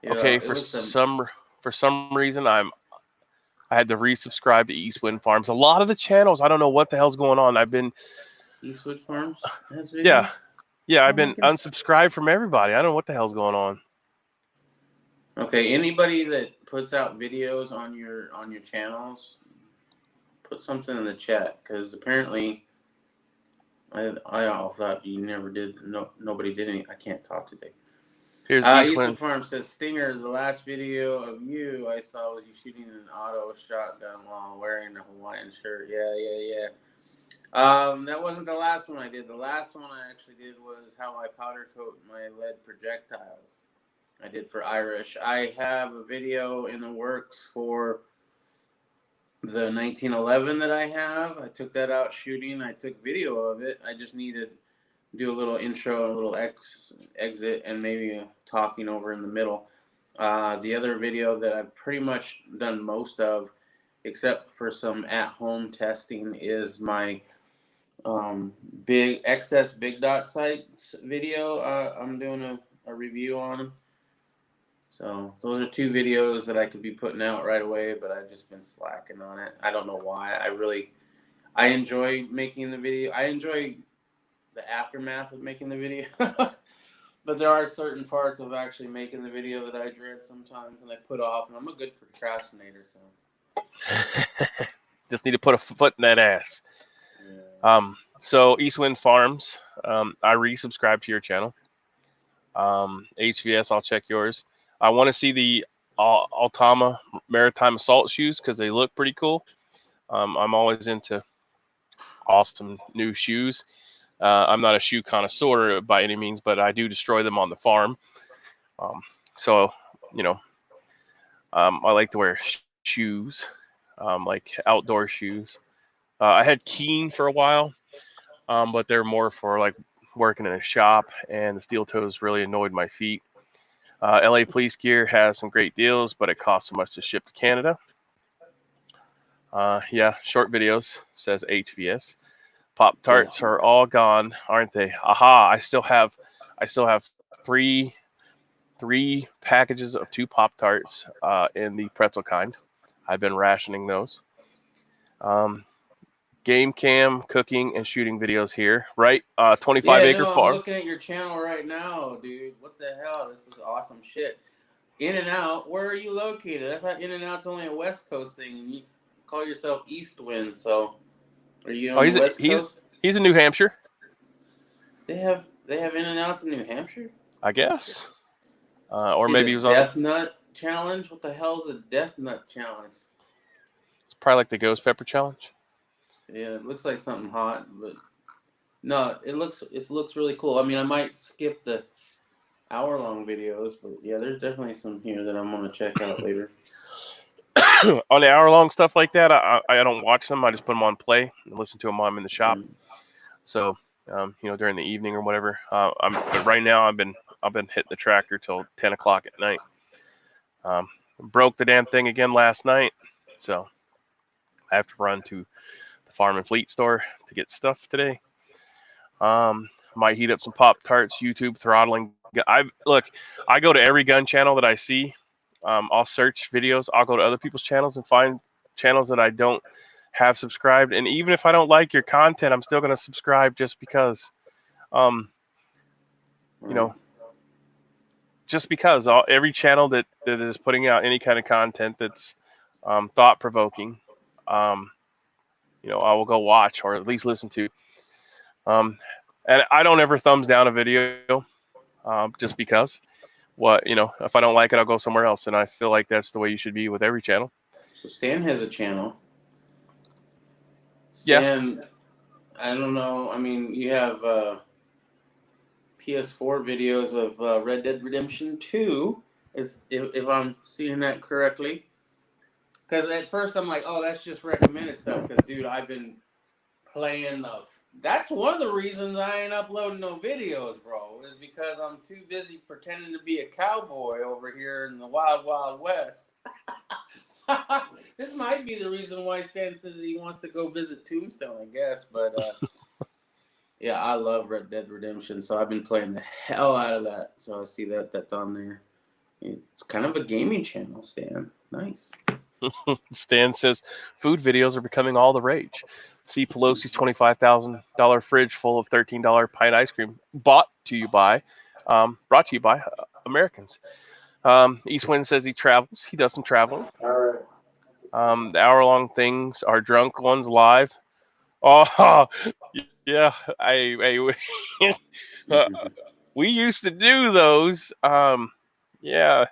Yeah, Okay, for some reason I had to resubscribe to Eastwind Farms. A lot of the channels, I don't know what the hell's going on. I've been Eastwood Farms. Yeah, I've been unsubscribed from everybody. I don't know what the hell's going on. Okay, anybody that puts out videos on your channels, put something in the chat, because apparently I all thought you never did. Nobody did any. I can't talk today. Here's Eastwood Farm says, Stinger, the last video of you I saw was you shooting an auto shotgun while wearing a Hawaiian shirt. Yeah. That wasn't the last one I did. The last one I actually did was how I powder coat my lead projectiles. I did for Irish. I have a video in the works for the 1911 that I have. I took that out shooting. I took video of it. I just needed do a little intro and a little exit and maybe talking over in the middle. The other video that I've pretty much done most of, except for some at-home testing, is my big dot sights video. I'm doing a review on. So those are 2 videos that I could be putting out right away, but I've just been slacking on it. I don't know why. I enjoy making the video. I enjoy the aftermath of making the video. But there are certain parts of actually making the video that I dread sometimes and I put off, and I'm a good procrastinator, so. Just need to put a foot in that ass. Yeah. So Eastwind Farms, I resubscribed to your channel. HVS, I'll check yours. I want to see the Ultima Maritime Assault shoes because they look pretty cool. I'm always into awesome new shoes. I'm not a shoe connoisseur by any means, but I do destroy them on the farm. So, I like to wear shoes, like outdoor shoes. I had Keen for a while, but they're more for like working in a shop, and the steel toes really annoyed my feet. LA Police Gear has some great deals, but it costs so much to ship to Canada. Yeah, short videos, says HVS. Pop-Tarts are all gone, aren't they? Aha, I still have three packages of 2 Pop-Tarts in the pretzel kind. I've been rationing those. Game cam, cooking, and shooting videos here, right? 25-acre farm. I'm looking at your channel right now, dude. What the hell? This is awesome shit. In-N-Out, where are you located? I thought In-N-Out's only a West Coast thing, and you call yourself Eastwind, so are you on the West Coast? He's in New Hampshire. They have In-N-Outs in New Hampshire? I guess. Or maybe he was on Death Nut Challenge? What the hell is a Death Nut Challenge? It's probably like the Ghost Pepper Challenge. Yeah, it looks like something hot, but no, it looks really cool. I mean, I might skip the hour-long videos, but yeah, there's definitely some here that I'm gonna check out later. On the hour-long stuff like that, I don't watch them. I just put them on play and listen to them while I'm in the shop. So, during the evening or whatever. But right now I've been I've been hitting the tractor till 10 o'clock at night. Broke the damn thing again last night, so I have to run to the Farm and Fleet store to get stuff today. Might heat up some Pop-Tarts, YouTube throttling. I go to every gun channel that I see. I'll search videos. I'll go to other people's channels and find channels that I don't have subscribed. And even if I don't like your content, I'm still going to subscribe just because, just because every channel that is putting out any kind of content that's thought-provoking, I will go watch or at least listen to. And I don't ever thumbs down a video just because. If I don't like it, I'll go somewhere else. And I feel like that's the way you should be with every channel. So Stan has a channel. Stan, yeah. I don't know. I mean, you have PS4 videos of Red Dead Redemption 2, if I'm seeing that correctly. Because at first I'm like, oh, that's just recommended stuff. Because, dude, I've been playing That's one of the reasons I ain't uploading no videos, bro, is because I'm too busy pretending to be a cowboy over here in the wild, wild west. This might be the reason why Stan says that he wants to go visit Tombstone, I guess. But, yeah, I love Red Dead Redemption, so I've been playing the hell out of that. So I see that's on there. It's kind of a gaming channel, Stan. Nice. Stan says food videos are becoming all the rage. See Pelosi's $25,000 fridge full of $13 pint ice cream brought to you by Americans. Eastwind says he travels. He does some traveling. All right. The hour-long things are drunk ones live. Oh, yeah. We used to do those. Yeah.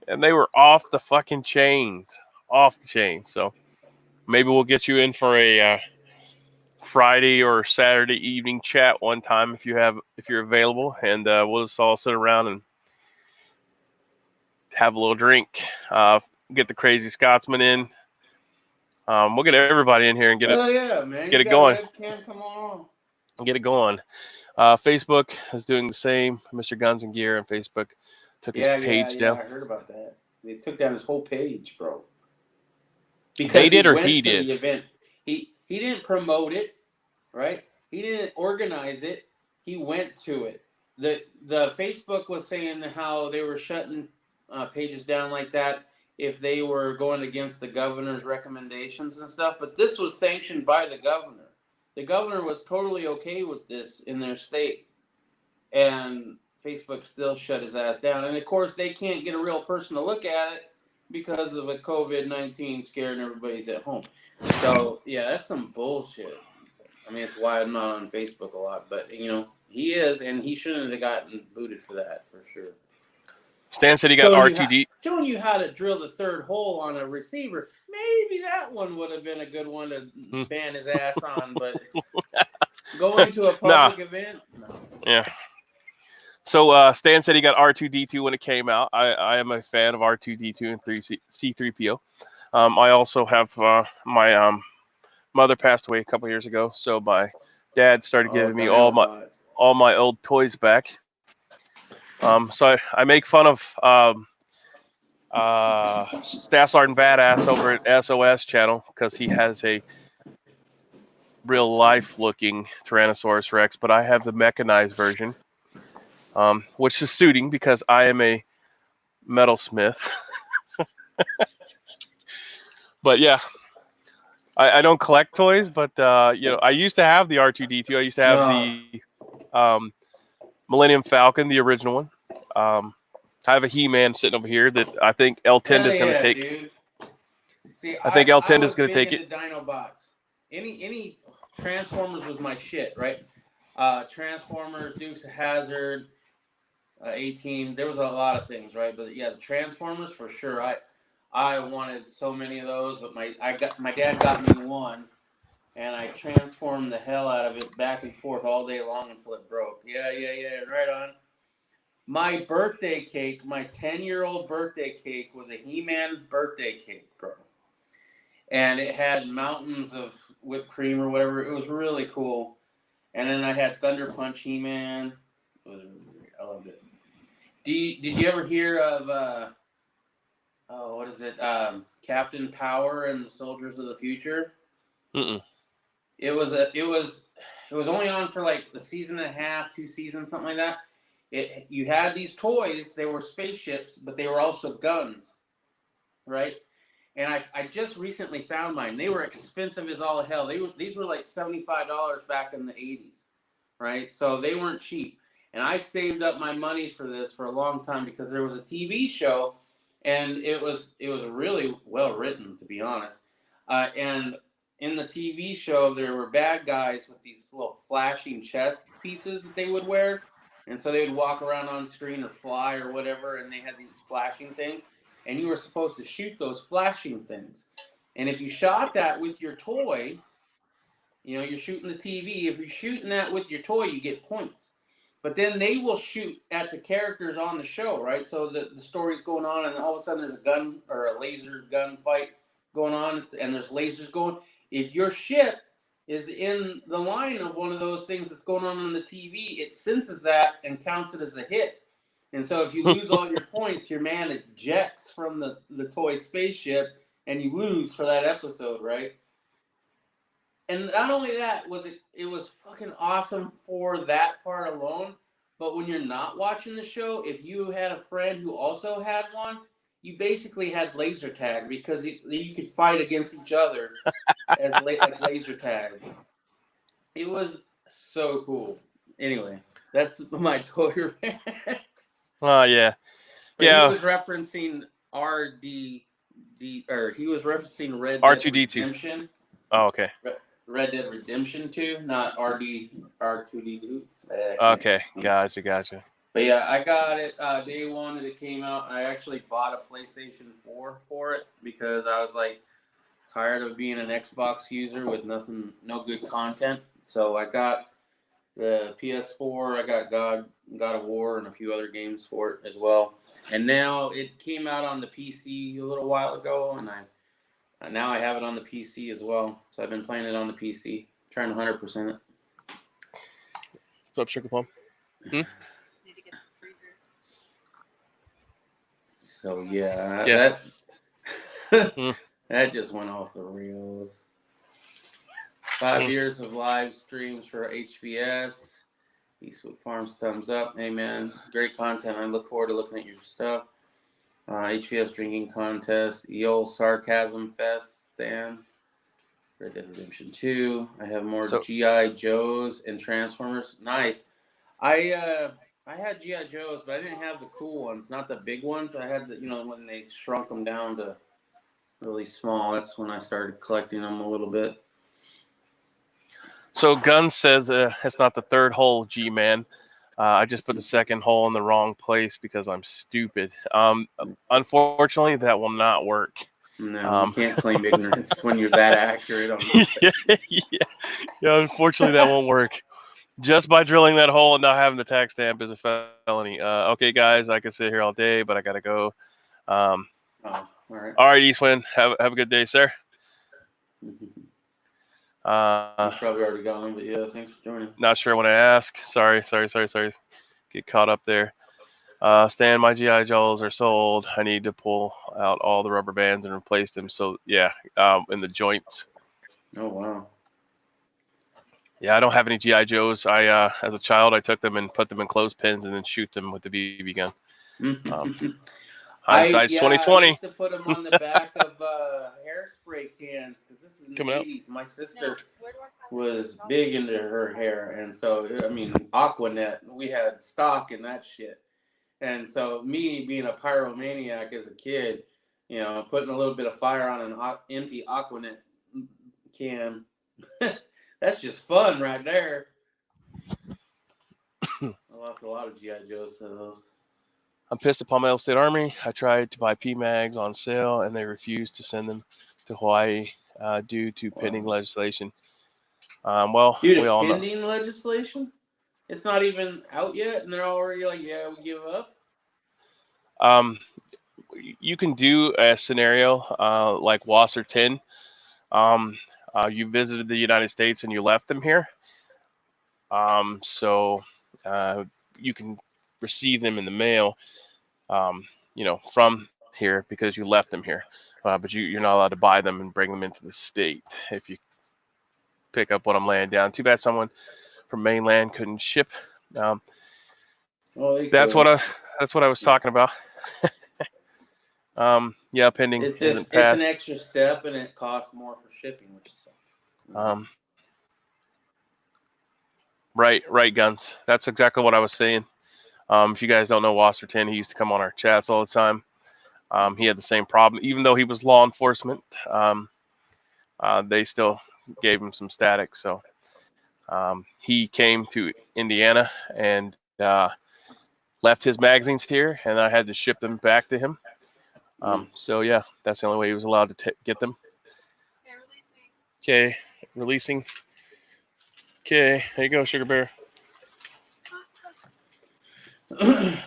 And they were off the fucking chains. Off the chain. So maybe we'll get you in for a Friday or Saturday evening chat one time if you're available, and we'll just all sit around and have a little drink. Get the crazy Scotsman in. We'll get everybody in here and get it going. Webcam, come on. Get it going. Facebook is doing the same. Mr. Guns and Gear on Facebook took his page down. I heard about that. They took down his whole page, bro. Because they did or went he to did? The event. He didn't promote it, right? He didn't organize it. He went to it. The Facebook was saying how they were shutting pages down like that if they were going against the governor's recommendations and stuff. But this was sanctioned by the governor. The governor was totally okay with this in their state. And Facebook still shut his ass down. And, of course, they can't get a real person to look at it because of a COVID-19 scare and everybody's at home. So, yeah, that's some bullshit. I mean, it's why I'm not on Facebook a lot. But, he is, and he shouldn't have gotten booted for that, for sure. Stan said he got RTD. Showing you how to drill the third hole on a receiver. Maybe that one would have been a good one to ban his ass on. But going to a public event? No. Yeah. So Stan said he got R2-D2 when it came out. I am a fan of R2-D2 and C-3PO. I also have my mother passed away a couple years ago, so my dad started giving me all my old toys back. So I make fun of Staff Sergeant Badass over at SOS channel because he has a real life looking Tyrannosaurus Rex, but I have the mechanized version. Which is suiting because I am a metalsmith. But yeah, I don't collect toys, but I used to have the R2-D2. I used to have the Millennium Falcon, the original one. I have a He-Man sitting over here that I think L10 is going to take. Dude. See, I think L10 is going to take it. Dinobots. Any Transformers was my shit, right? Transformers, Dukes of Hazzard, A-Team. There was a lot of things, right? But yeah, the Transformers for sure. I wanted so many of those, but my dad got me one, and I transformed the hell out of it back and forth all day long until it broke. Yeah, right on. My birthday cake, my 10-year-old birthday cake, was a He-Man birthday cake, bro. And it had mountains of whipped cream or whatever. It was really cool. And then I had Thunder Punch He-Man. Did you ever hear of what is it? Captain Power and the Soldiers of the Future? Mm-mm. It was only on for like a season and a half, 2 seasons, something like that. You had these toys, they were spaceships, but they were also guns, right? And I just recently found mine. They were expensive as all hell. These were like $75 back in the 80s, right? So they weren't cheap. And I saved up my money for this for a long time because there was a TV show, and it was really well written, to be honest. And in the TV show, there were bad guys with these little flashing chest pieces that they would wear, and so they would walk around on screen or fly or whatever, and they had these flashing things, and you were supposed to shoot those flashing things. And if you shot that with your toy, you're shooting the TV. If you're shooting that with your toy, you get points. But then they will shoot at the characters on the show, right? So the story's going on, and all of a sudden there's a gun or a laser gun fight going on, and there's lasers going. If your ship is in the line of one of those things that's going on the TV, it senses that and counts it as a hit. And so if you lose all your points, your man ejects from the toy spaceship, and you lose for that episode, right? And not only that, it was fucking awesome for that part alone. But when you're not watching the show, if you had a friend who also had one, you basically had laser tag because you could fight against each other as like laser tag. It was so cool. Anyway, that's my toy rant. Yeah. But Yeah. he was referencing he was referencing Red Dead R2D2. Redemption. Oh, okay. Red Dead Redemption 2, not R2D2. Okay, gotcha. But yeah, I got it day one that it came out. I actually bought a PlayStation 4 for it because I was like tired of being an Xbox user with no good content. So I got the PS4. I got God of War and a few other games for it as well. And now it came out on the PC a little while ago, and now I have it on the PC as well. So I've been playing it on the PC, trying to 100% it. What's up, Sugar Plum? Need to get to the freezer. So yeah. That just went off the rails. 5 years of live streams for HBS. Eastwood Farms, thumbs up. Hey man, great content. I look forward to looking at your stuff. HBS drinking contest, EOL Sarcasm Fest, Stan, Red Dead Redemption 2. I have more G.I. Joes and Transformers. Nice. I had G.I. Joes, but I didn't have the cool ones, not the big ones. I had when they shrunk them down to really small. That's when I started collecting them a little bit. So Gunn says it's not the third hole, G-Man. I just put the second hole in the wrong place because I'm stupid. Unfortunately, that will not work. No, you can't claim ignorance when you're that accurate on yeah, unfortunately, that won't work. Just by drilling that hole and not having the tax stamp is a felony. Okay, guys, I could sit here all day, but I got to go. All right. All right, Eastwind. Have a good day, sir. He's probably already gone, but yeah, thanks for joining. Not sure when I ask. Sorry. Get caught up there. Stan, my G.I. Joes are sold. I need to pull out all the rubber bands and replace them. So, yeah, in the joints. Oh, wow. Yeah, I don't have any G.I. Joes. As a child, I took them and put them in clothespins and then shoot them with the BB gun. Hindsight's 2020. I used to put them on the back of hairspray cans because this is in the 80s. My sister was big into her hair, and so Aquanet, we had stock in that shit. And so me being a pyromaniac as a kid, putting a little bit of fire on an empty Aquanet can, that's just fun right there. I lost a lot of G.I. Joes to those. I'm pissed at Palmetto State Army. I tried to buy PMags on sale, and they refused to send them to Hawaii due to pending legislation. Dude, pending legislation? It's not even out yet, and they're already like, yeah, we give up? You can do a scenario like Wasser 10. You visited the United States and you left them here. So you can receive them in the mail, from here because you left them here. But you're not allowed to buy them and bring them into the state if you pick up what I'm laying down. Too bad someone from mainland couldn't ship. Well, That's what I was talking about. Pending It's hasn't it's passed. an extra step, and it costs more for shipping, which sucks. Right, Guns. That's exactly what I was saying. If you guys don't know Wasserton, he used to come on our chats all the time. He had the same problem, even though he was law enforcement. They still gave him some static. So he came to Indiana and left his magazines here, and I had to ship them back to him. So yeah, that's the only way he was allowed to get them. Okay, releasing. Okay, there you go, Sugar Bear.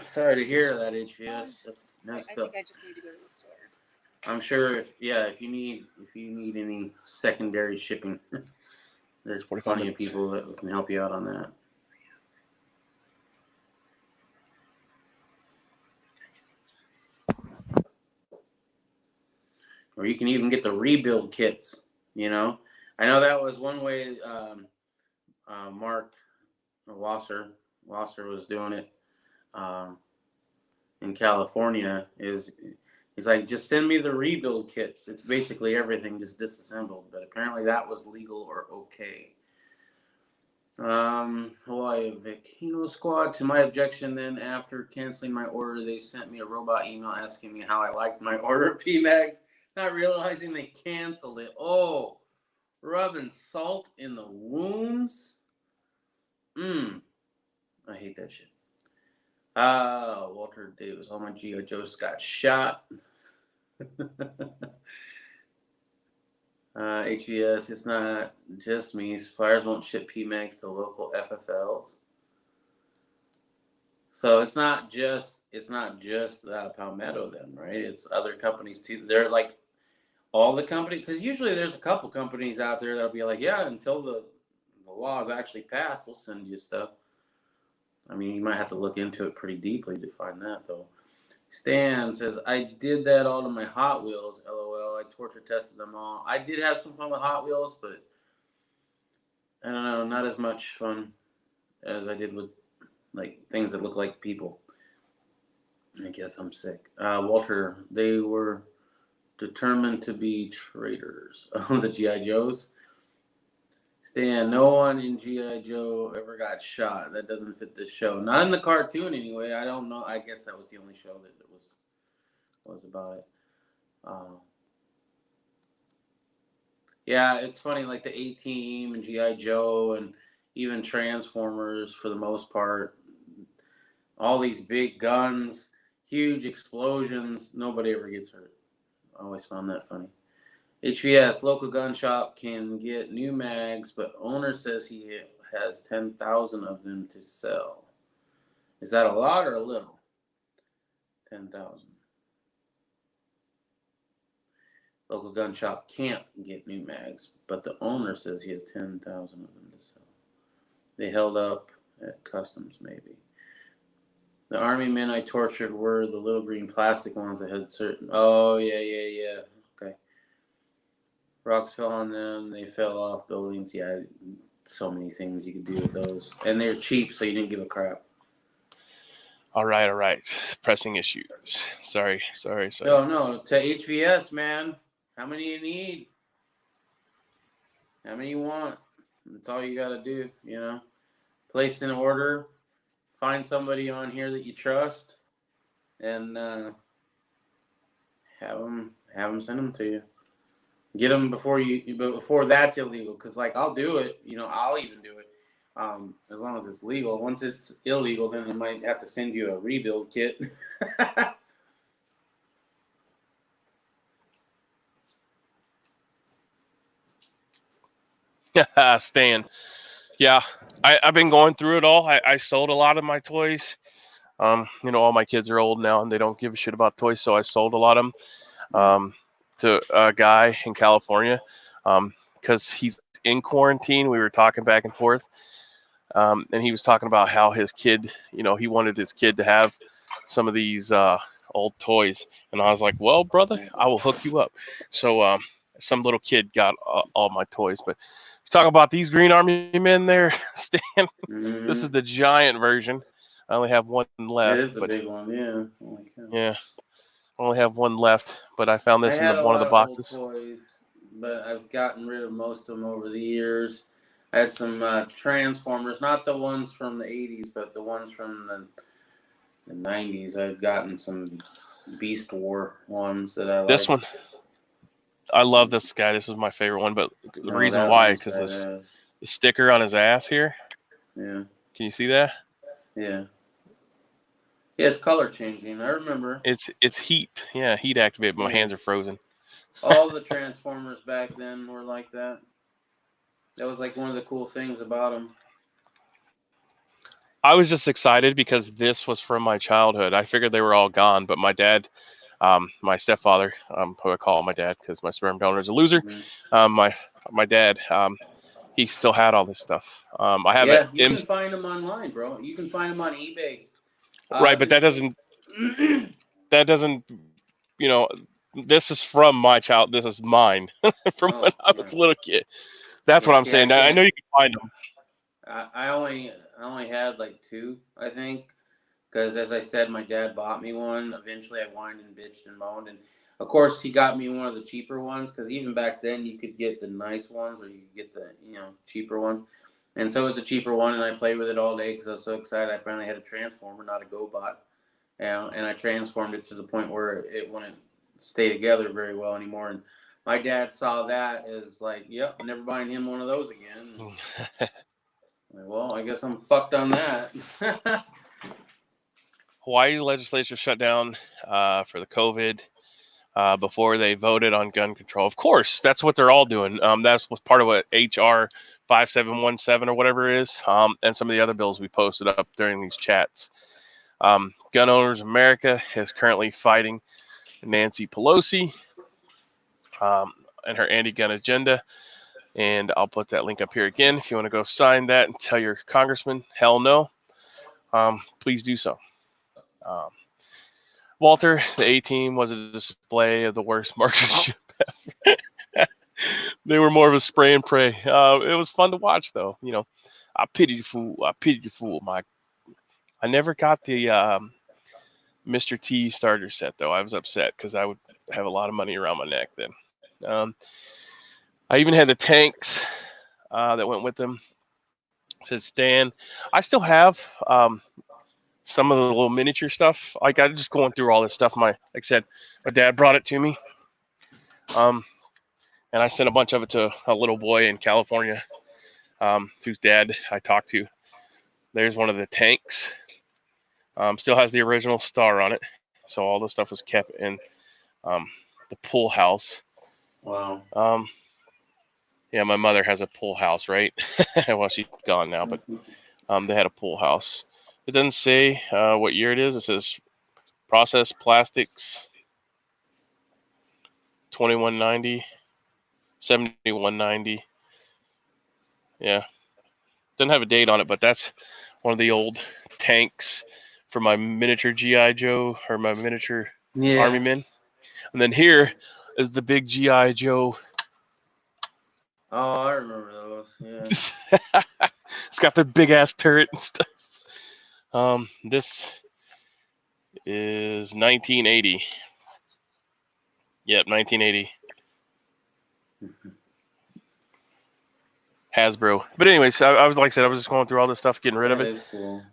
Sorry to hear that, HVS. That's I messed think up. I just need to go to the store. I'm sure if you need any secondary shipping, there's 45 plenty minutes. of people that can help you out on that. Or you can even get the rebuild kits. I know that was one way. Mark Wasser was doing it in California. He's like, just send me the rebuild kits. It's basically everything just disassembled, but apparently that was legal or okay. Hawaii Volcano Squad. To my objection, then after canceling my order, they sent me a robot email asking me how I liked my order of PMags, not realizing they canceled it. Oh, rubbing salt in the wounds. I hate that shit. Walter Davis. All my G.I. Joes got shot. HVS, it's not just me. Suppliers won't ship PMags to local FFLs. So it's not just Palmetto then, right? It's other companies too. They're like all the companies, because usually there's a couple companies out there that'll be like, yeah, until the law is actually passed, we'll send you stuff. I mean, you might have to look into it pretty deeply to find that, though. Stan says, I did that all to my Hot Wheels, LOL. I torture tested them all. I did have some fun with Hot Wheels, but I don't know, not as much fun as I did with like things that look like people. I guess I'm sick. Walter, they were determined to be traitors. Oh, the G.I. Joes. Stan, no one in G.I. Joe ever got shot. That doesn't fit this show. Not in the cartoon, anyway. I don't know. I guess that was the only show that was about it. Yeah, it's funny. Like the A-Team and G.I. Joe and even Transformers, for the most part, all these big guns, huge explosions. Nobody ever gets hurt. I always found that funny. HVS, local gun shop can get new mags, but owner says he has 10,000 of them to sell. Is that a lot or a little? 10,000. Local gun shop can't get new mags, but the owner says he has 10,000 of them to sell. They held up at customs, maybe. The army men I tortured were the little green plastic ones that had certain... Oh, yeah. Okay. Rocks fell on them. They fell off buildings. Yeah, so many things you could do with those. And they're cheap, so you didn't give a crap. All right. Pressing issues. Sorry. No. To HVS, man. How many you need? How many you want? That's all you got to do, Place an order. Find somebody on here that you trust. And have them send them to you. Get them before that's illegal. Because, I'll do it. I'll even do it. As long as it's legal. Once it's illegal, then I might have to send you a rebuild kit. Stan. Yeah, I've been going through it all. I sold a lot of my toys. All my kids are old now and they don't give a shit about toys, so I sold a lot of them to a guy in California because he's in quarantine. We were talking back and forth. and he was talking about how his kid, he wanted his kid to have some of these old toys, and I was like, well, brother, I will hook you up. So some little kid got all my toys, but talk about these Green Army men there, Stan. This is the giant version. I only have one It left, is a but big one, yeah. Oh my God. yeah, I only have one left. But I found I this in had a one of lot the of old boxes. toys, but I've gotten rid of most of them over the years. I had some Transformers, not the ones from the 80s, but the ones from the 90s. I've gotten some Beast War ones that I This like. one, I love this guy. This is my favorite one, but the No, reason that why, one's because this badass. the sticker on his ass here. Yeah, Can you see that? yeah. Yeah, it's color changing. I remember. It's heat. Yeah, heat activated. My Yeah. hands are frozen. All the Transformers back then were like that. That was like one of the cool things about them. I was just excited because this was from my childhood. I figured they were all gone, but my dad, my stepfather, who I call my dad because my sperm donor is a loser, Mm-hmm. my dad, he still had all this stuff. I have Yeah, you M can find them online, bro. You can find them on eBay. right, but that doesn't, you know, this is from my child. This is mine from when Oh, I yeah. was a little kid. That's what Yeah, I'm see, I saying. Now, I can't. know you can find them. I only had like two, I think, because as I said, my dad bought me one. Eventually, I whined and bitched and moaned, and of course, he got me one of the cheaper ones because even back then, you could get the nice ones or you could get the cheaper ones. And so it was a cheaper one, and I played with it all day because I was so excited. I finally had a transformer, not a GoBot, and I transformed it to the point where it wouldn't stay together very well anymore. And my dad saw that as like, yep, never buying him one of those again. Like, well, I guess I'm fucked on that. Hawaii legislature shut down for the COVID before they voted on gun control. Of course, that's what they're all doing. That's was part of what HR 5717 or whatever it is, and some of the other bills we posted up during these chats. Gun Owners America is currently fighting Nancy Pelosi and her anti-gun agenda. And I'll put that link up here again. If you want to go sign that and tell your congressman, hell no, please do so. Walter, the A-team was a display of the worst marksmanship ever. They were more of a spray and pray. It was fun to watch, though. I pity you, fool. I pity you, fool. I never got the Mr. T starter set, though. I was upset because I would have a lot of money around my neck then. I even had the tanks that went with them. Said Stan. I still have some of the little miniature stuff. Like I'm just going through all this stuff. Like I said, my dad brought it to me. And I sent a bunch of it to a little boy in California, whose dad I talked to. There's one of the tanks. Still has the original star on it. So all the stuff was kept in the pool house. Wow. Yeah, my mother has a pool house, right? Well, she's gone now, but they had a pool house. It doesn't say what year it is. It says processed plastics, 2190, 7190. Yeah. Doesn't have a date on it, but that's one of the old tanks for my miniature GI Joe or my miniature Army men. And then here is the big GI Joe. Oh, I remember those. Yeah. It's got the big ass turret and stuff. This is 1980. Yep, 1980. Hasbro. But anyways, I was like I said, I was just going through all this stuff, getting rid of it. That is cool.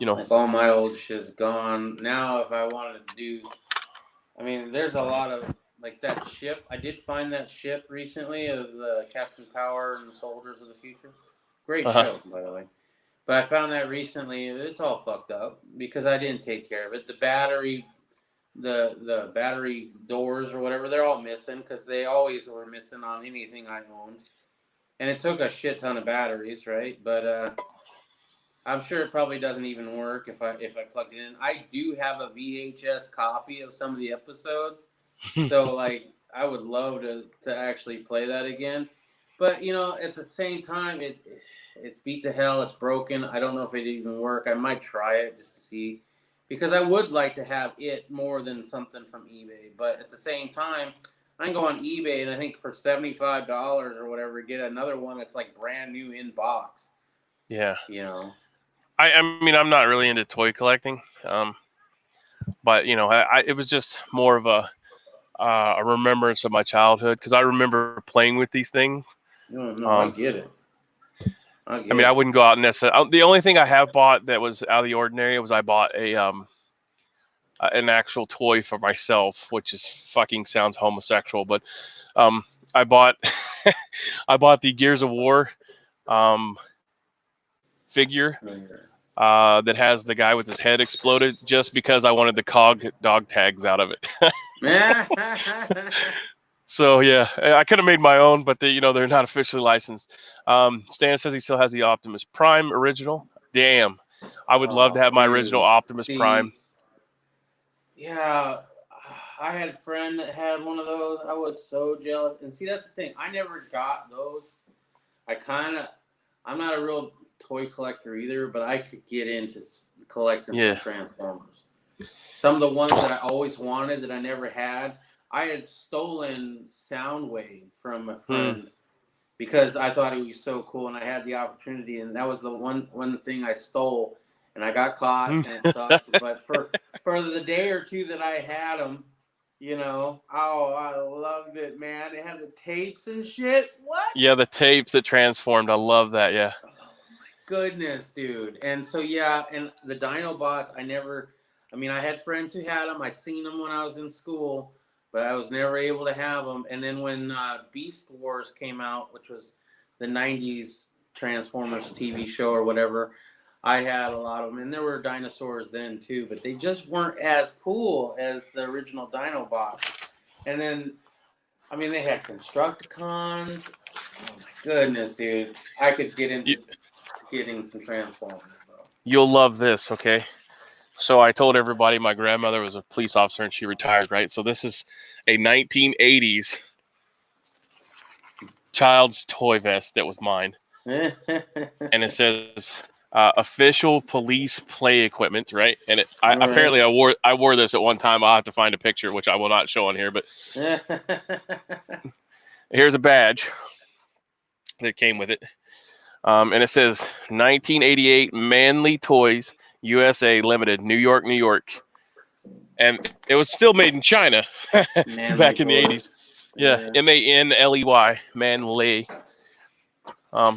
Like all my old shit's gone. Now, if I wanted to do, there's a lot of like that ship. I did find that ship recently of the Captain Power and the Soldiers of the Future. Great show, by the way. But I found that recently. It's all fucked up because I didn't take care of it. The battery doors or whatever, they're all missing because they always were missing on anything I owned. And it took a shit ton of batteries, right? But I'm sure it probably doesn't even work if I plugged it in. I do have a VHS copy of some of the episodes, so like I would love to actually play that again. But at the same time, it's beat to hell. It's broken. I don't know if it even work. I might try it just to see, because I would like to have it more than something from eBay. But at the same time, I can go on eBay and I think for $75 or whatever, get another one that's like brand new in box. Yeah. I mean, I'm not really into toy collecting, but it was just more of a remembrance of my childhood, because I remember playing with these things. No, I get it. I mean, I wouldn't go out and necessarily. The only thing I have bought that was out of the ordinary was I bought an actual toy for myself, which is fucking sounds homosexual, but I bought I bought the Gears of War figure that has the guy with his head exploded, just because I wanted the COG dog tags out of it. So yeah, I could have made my own, but they're not officially licensed. Stan says he still has the Optimus Prime original. Damn, I would love to have my original Optimus Prime. Yeah, I had a friend that had one of those. I was so jealous. And see, that's the thing. I never got those. I'm not a real toy collector either, but I could get into collecting some Transformers. Some of the ones that I always wanted that I never had, I had stolen Soundwave from a friend because I thought it was so cool and I had the opportunity, and that was the one thing I stole, and I got caught and it sucked. But for the day or two that I had them, I loved it, man. They had the tapes and shit. What? Yeah, the tapes that transformed. I love that. Yeah. Oh my goodness, dude. And so and the Dinobots, I had friends who had them. I seen them when I was in school, but I was never able to have them. And then when Beast Wars came out, which was the 90s Transformers TV show or whatever, I had a lot of them. And there were dinosaurs then too, but they just weren't as cool as the original Dinobots. And then, they had Constructicons. Oh my goodness, dude. I could get into getting some Transformers, bro. You'll love this, okay? So I told everybody my grandmother was a police officer and she retired, right? So this is a 1980s child's toy vest that was mine. And it says official police play equipment, right? And apparently I wore this at one time. I'll have to find a picture, which I will not show on here, but here's a badge that came with it. And it says 1988 Manly Toys USA Limited, New York, New York. And it was still made in China back in the 80s. Yeah, Manley, Manly.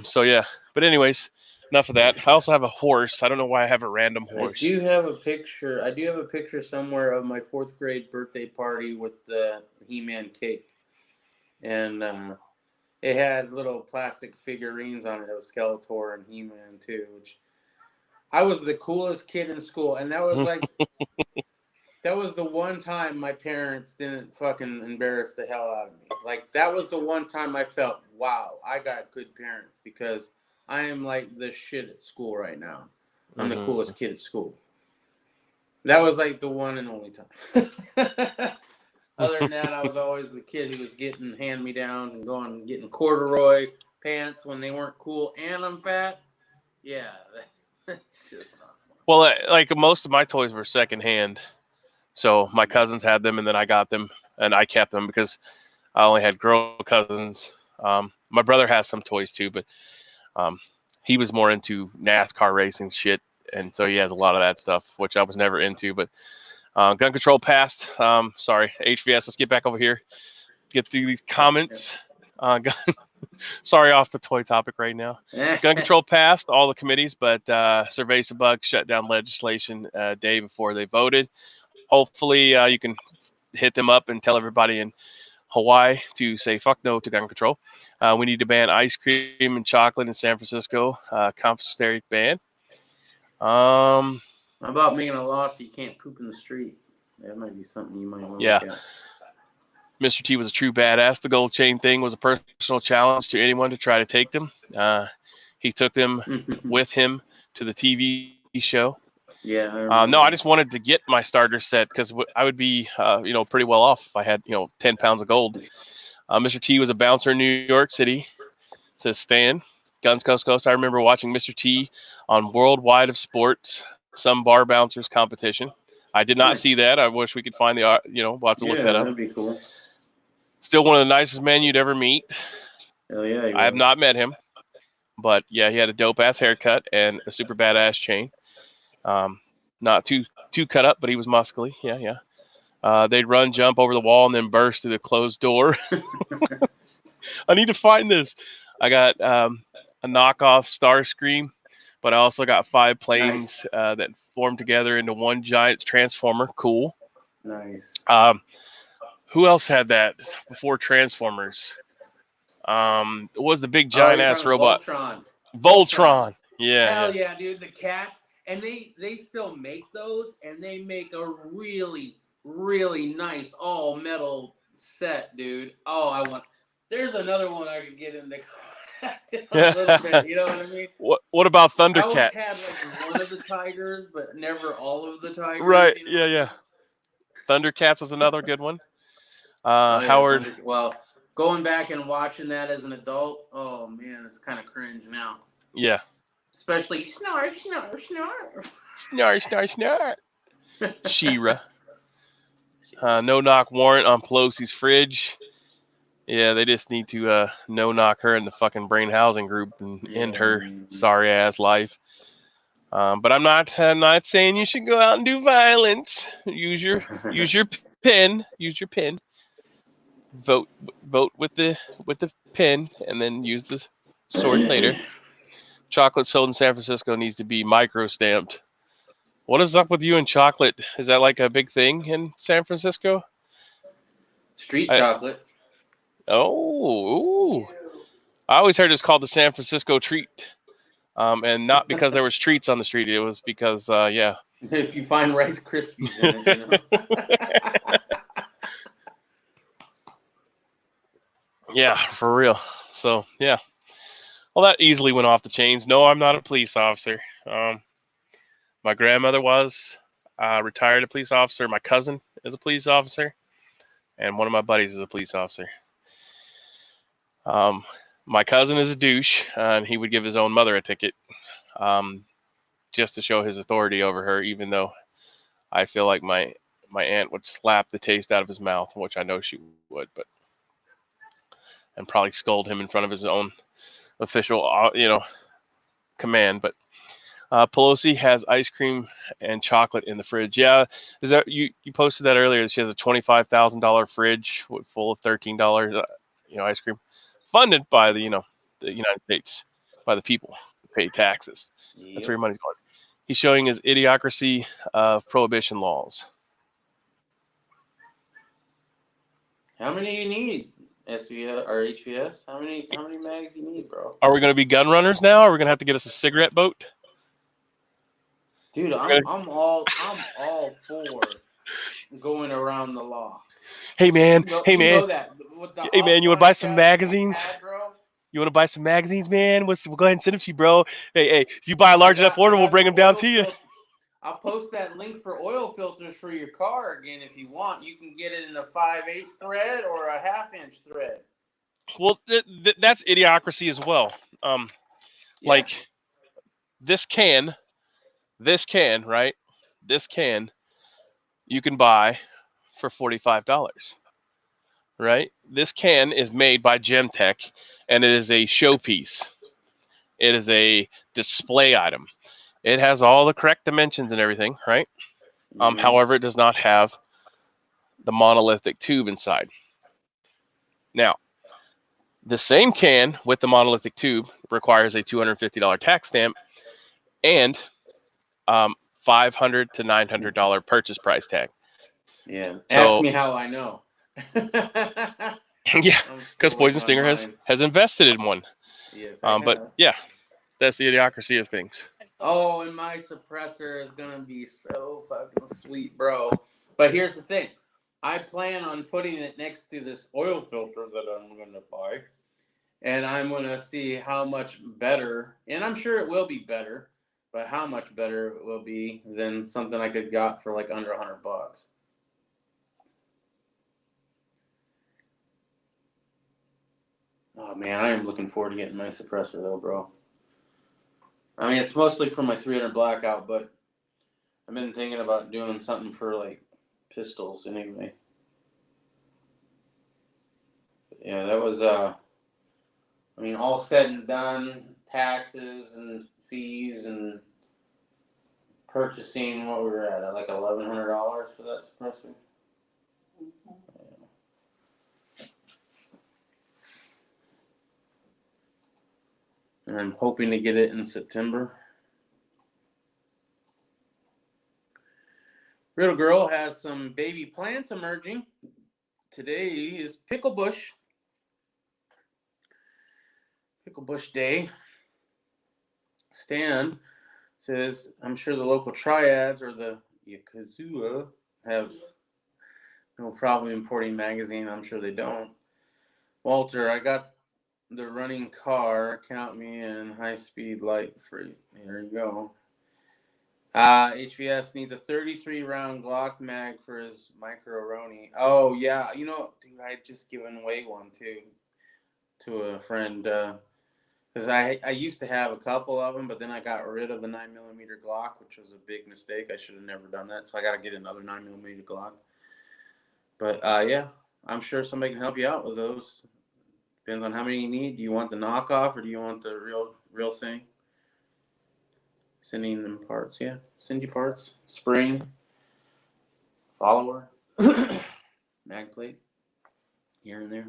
So yeah, but anyways, enough of that. I also have a horse. I don't know why I have a random horse. I do have a picture somewhere of my 4th grade birthday party with the He-Man cake. And it had little plastic figurines on it. It was Skeletor and He-Man too, which I was the coolest kid in school. And that was like, that was the one time my parents didn't fucking embarrass the hell out of me. Like, that was the one time I felt, wow, I got good parents, because I am like the shit at school right now. I'm the coolest kid at school. That was like the one and only time. Other than that, I was always the kid who was getting hand-me-downs and going and getting corduroy pants when they weren't cool, and I'm fat. Yeah, that's just not fun. Well, like most of my toys were secondhand. So my cousins had them, and then I got them, and I kept them because I only had girl cousins. My brother has some toys too, but he was more into NASCAR racing shit, and so he has a lot of that stuff, which I was never into. But gun control passed. Sorry, HVS. Let's get back over here. Get through these comments. Sorry, off the toy topic right now. Gun control passed all the committees, but Cerveza shut down legislation a day before they voted. Hopefully, you can hit them up and tell everybody in Hawaii to say fuck no to gun control. We need to ban ice cream and chocolate in San Francisco. Confiscatory ban. How about making a law so you can't poop in the street? That might be something you might want to look at. Mr. T was a true badass. The gold chain thing was a personal challenge to anyone to try to take them. He took them with him to the TV show. Yeah. I just wanted to get my starter set because I would be, pretty well off if I had, 10 pounds of gold. Mr. T was a bouncer in New York City. says Stan, Guns Coast Coast. I remember watching Mr. T on Worldwide of Sports, some bar bouncers competition. I did not Nice. see that. I wish we could find the, we'll have to look that up. That'd be cool. Still one of the nicest men you'd ever meet. Hell yeah, I have not met him, but yeah, he had a dope ass haircut and a super badass chain. Not too cut up, but he was muscly. Yeah. They'd run, jump over the wall, and then burst through the closed door. I need to find this. I got a knockoff Starscream, but I also got 5 planes that formed together into one giant transformer. Cool. Nice. Who else had that before Transformers? It was the big giant ass robot. Voltron. Yeah. Hell yeah, dude. The cats. And they still make those, and they make a really, really nice all metal set, dude. Oh, there's another one I could get into a little bit. You know what I mean? What about Thundercats? I always had like one of the tigers, but never all of the tigers. Right. You know? Yeah. Thundercats was another good one. Howard. Well, going back and watching that as an adult, oh man, it's kind of cringe now. Yeah. Especially snarf, snarf, snarf. Snarf, snarf, snarf. She-Ra. No-knock warrant on Pelosi's fridge. Yeah, they just need to no-knock her in the fucking brain housing group and end her sorry-ass life. But I'm not saying you should go out and do violence. Use your pen. Use your pen. Vote with the pen, and then use the sword later. Chocolate sold in San Francisco needs to be micro-stamped. What is up with you and chocolate? Is that like a big thing in San Francisco? Street chocolate. Oh, ooh. I always heard it's called the San Francisco treat. And not because there was treats on the street. It was because, If you find Rice Krispies in it, you know. Yeah, for real. So, yeah. Well, that easily went off the chains. No, I'm not a police officer. My grandmother was retired a police officer. My cousin is a police officer. And one of my buddies is a police officer. My cousin is a douche, and he would give his own mother a ticket just to show his authority over her, even though I feel like my aunt would slap the taste out of his mouth, which I know she would, and probably scold him in front of his own official, command. But Pelosi has ice cream and chocolate in the fridge. Yeah, is that you posted that earlier? She has a $25,000 fridge full of $13, ice cream, funded by the United States, by the people who pay taxes. Yep. That's where your money's going. He's showing his idiocracy of prohibition laws. How many you need? SVS or HVS? How many mags you need, bro? Are we going to be gun runners now? Or are we going to have to get us a cigarette boat? Dude, I'm all for going around the law. Hey man, you know that. Hey man, you want to buy some magazines? You want to buy some magazines, man? We'll go ahead and send them to you, bro. Hey, if you buy a large enough order, we'll bring them down to you. I'll post that link for oil filters for your car again if you want. You can get it in a 5/8 thread or a 1/2-inch thread. Well, that's idiocracy as well. Like this can, right? This can you can buy for $45, right? This can is made by Gemtech, and it is a showpiece. It is a display item. It has all the correct dimensions and everything, right? However, it does not have the monolithic tube inside. Now, the same can with the monolithic tube requires a $250 tax stamp and $500 to $900 purchase price tag. Yeah. Ask me how I know. Yeah, because Poison Stinger has invested in one. Yes. But yeah, that's the idiocracy of things. Oh, and my suppressor is gonna be so fucking sweet, bro. But here's the thing. I plan on putting it next to this oil filter that I'm gonna buy. And I'm gonna see how much better, and I'm sure it will be better, but how much better it will be than something I could got for like under $100. Oh man, I am looking forward to getting my suppressor though, bro. I mean, it's mostly for my 300 blackout, but I've been thinking about doing something for like pistols anyway. Yeah, that was I mean, all said and done, taxes and fees and purchasing, what we were at like $1,100 for that suppressor. And I'm hoping to get it in September. Little girl has some baby plants emerging. Today is pickle bush day. Stan says, I'm sure the local triads or the Yakuza have no problem importing magazine. I'm sure they don't. Walter, I got the running car. Count me in. High speed light free. There you go. HVS needs a 33 round Glock mag for his micro-roni. Oh yeah, you know, dude, I had just given away one too to a friend because I used to have a couple of them, but then I got rid of the 9mm Glock, which was a big mistake. I should have never done that, so I got to get another 9mm Glock. But yeah, I'm sure somebody can help you out with those. Depends on how many you need. Do you want the knockoff or do you want the real thing? Sending them parts, yeah. Send you parts. Spring, follower, mag plate, here and there.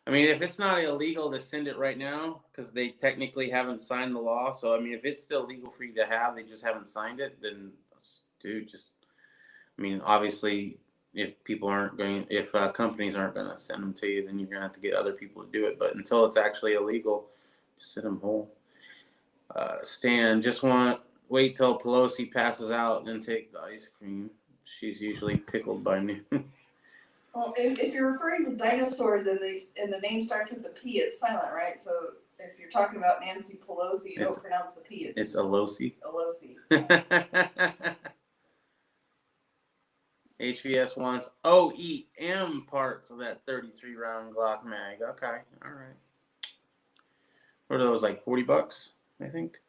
I mean, if it's not illegal to send it right now, because they technically haven't signed the law. So, I mean, if it's still legal for you to have, they just haven't signed it, then, dude, just, I mean, obviously, if companies aren't going to send them to you, then you're going to have to get other people to do it. But until it's actually illegal, just send them whole. Stan, wait till Pelosi passes out and then take the ice cream. She's usually pickled by noon. Well, if you're referring to dinosaurs and the name starts with a P, it's silent, right? So if you're talking about Nancy Pelosi, you don't pronounce the P. It's Alosi. Alosi. HVS wants OEM parts of that 33 round Glock mag. Okay, all right. What are those, like $40? I think.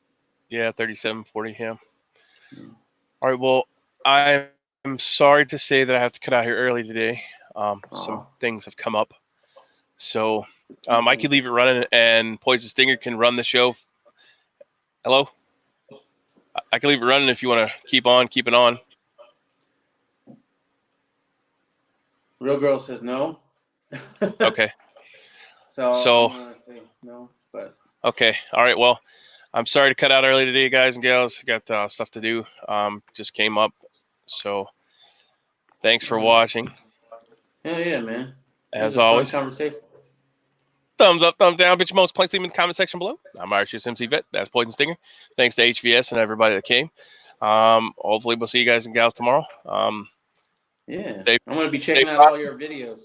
Yeah, 37, 40, yeah. All right, well, I'm sorry to say that I have to cut out here early today. Some things have come up. So I could leave it running and Poison Stinger can run the show. Hello? I can leave it running if you want to keep it on. Real girl says no. Okay. So I'm gonna say no, but okay. All right, well, I'm sorry to cut out early today, guys and gals. Got stuff to do. Just came up. So thanks for watching. Hell yeah, man. As always. Fun conversation. Thumbs up, thumbs down, bitch most. Please leave in the comment section below. I'm USMC Vet. That's Poison Stinger. Thanks to HVS and everybody that came. Hopefully we'll see you guys and gals tomorrow. Yeah. I'm going to be checking out all your videos.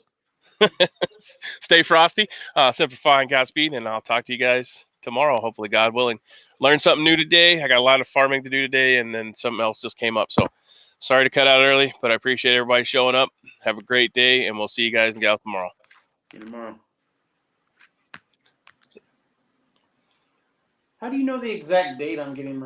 Stay frosty. Simplify and Godspeed, and I'll talk to you guys tomorrow, hopefully, God willing. Learned something new today. I got a lot of farming to do today, and then something else just came up. So sorry to cut out early, but I appreciate everybody showing up. Have a great day, and we'll see you guys and gals tomorrow. See you tomorrow. How do you know the exact date I'm getting my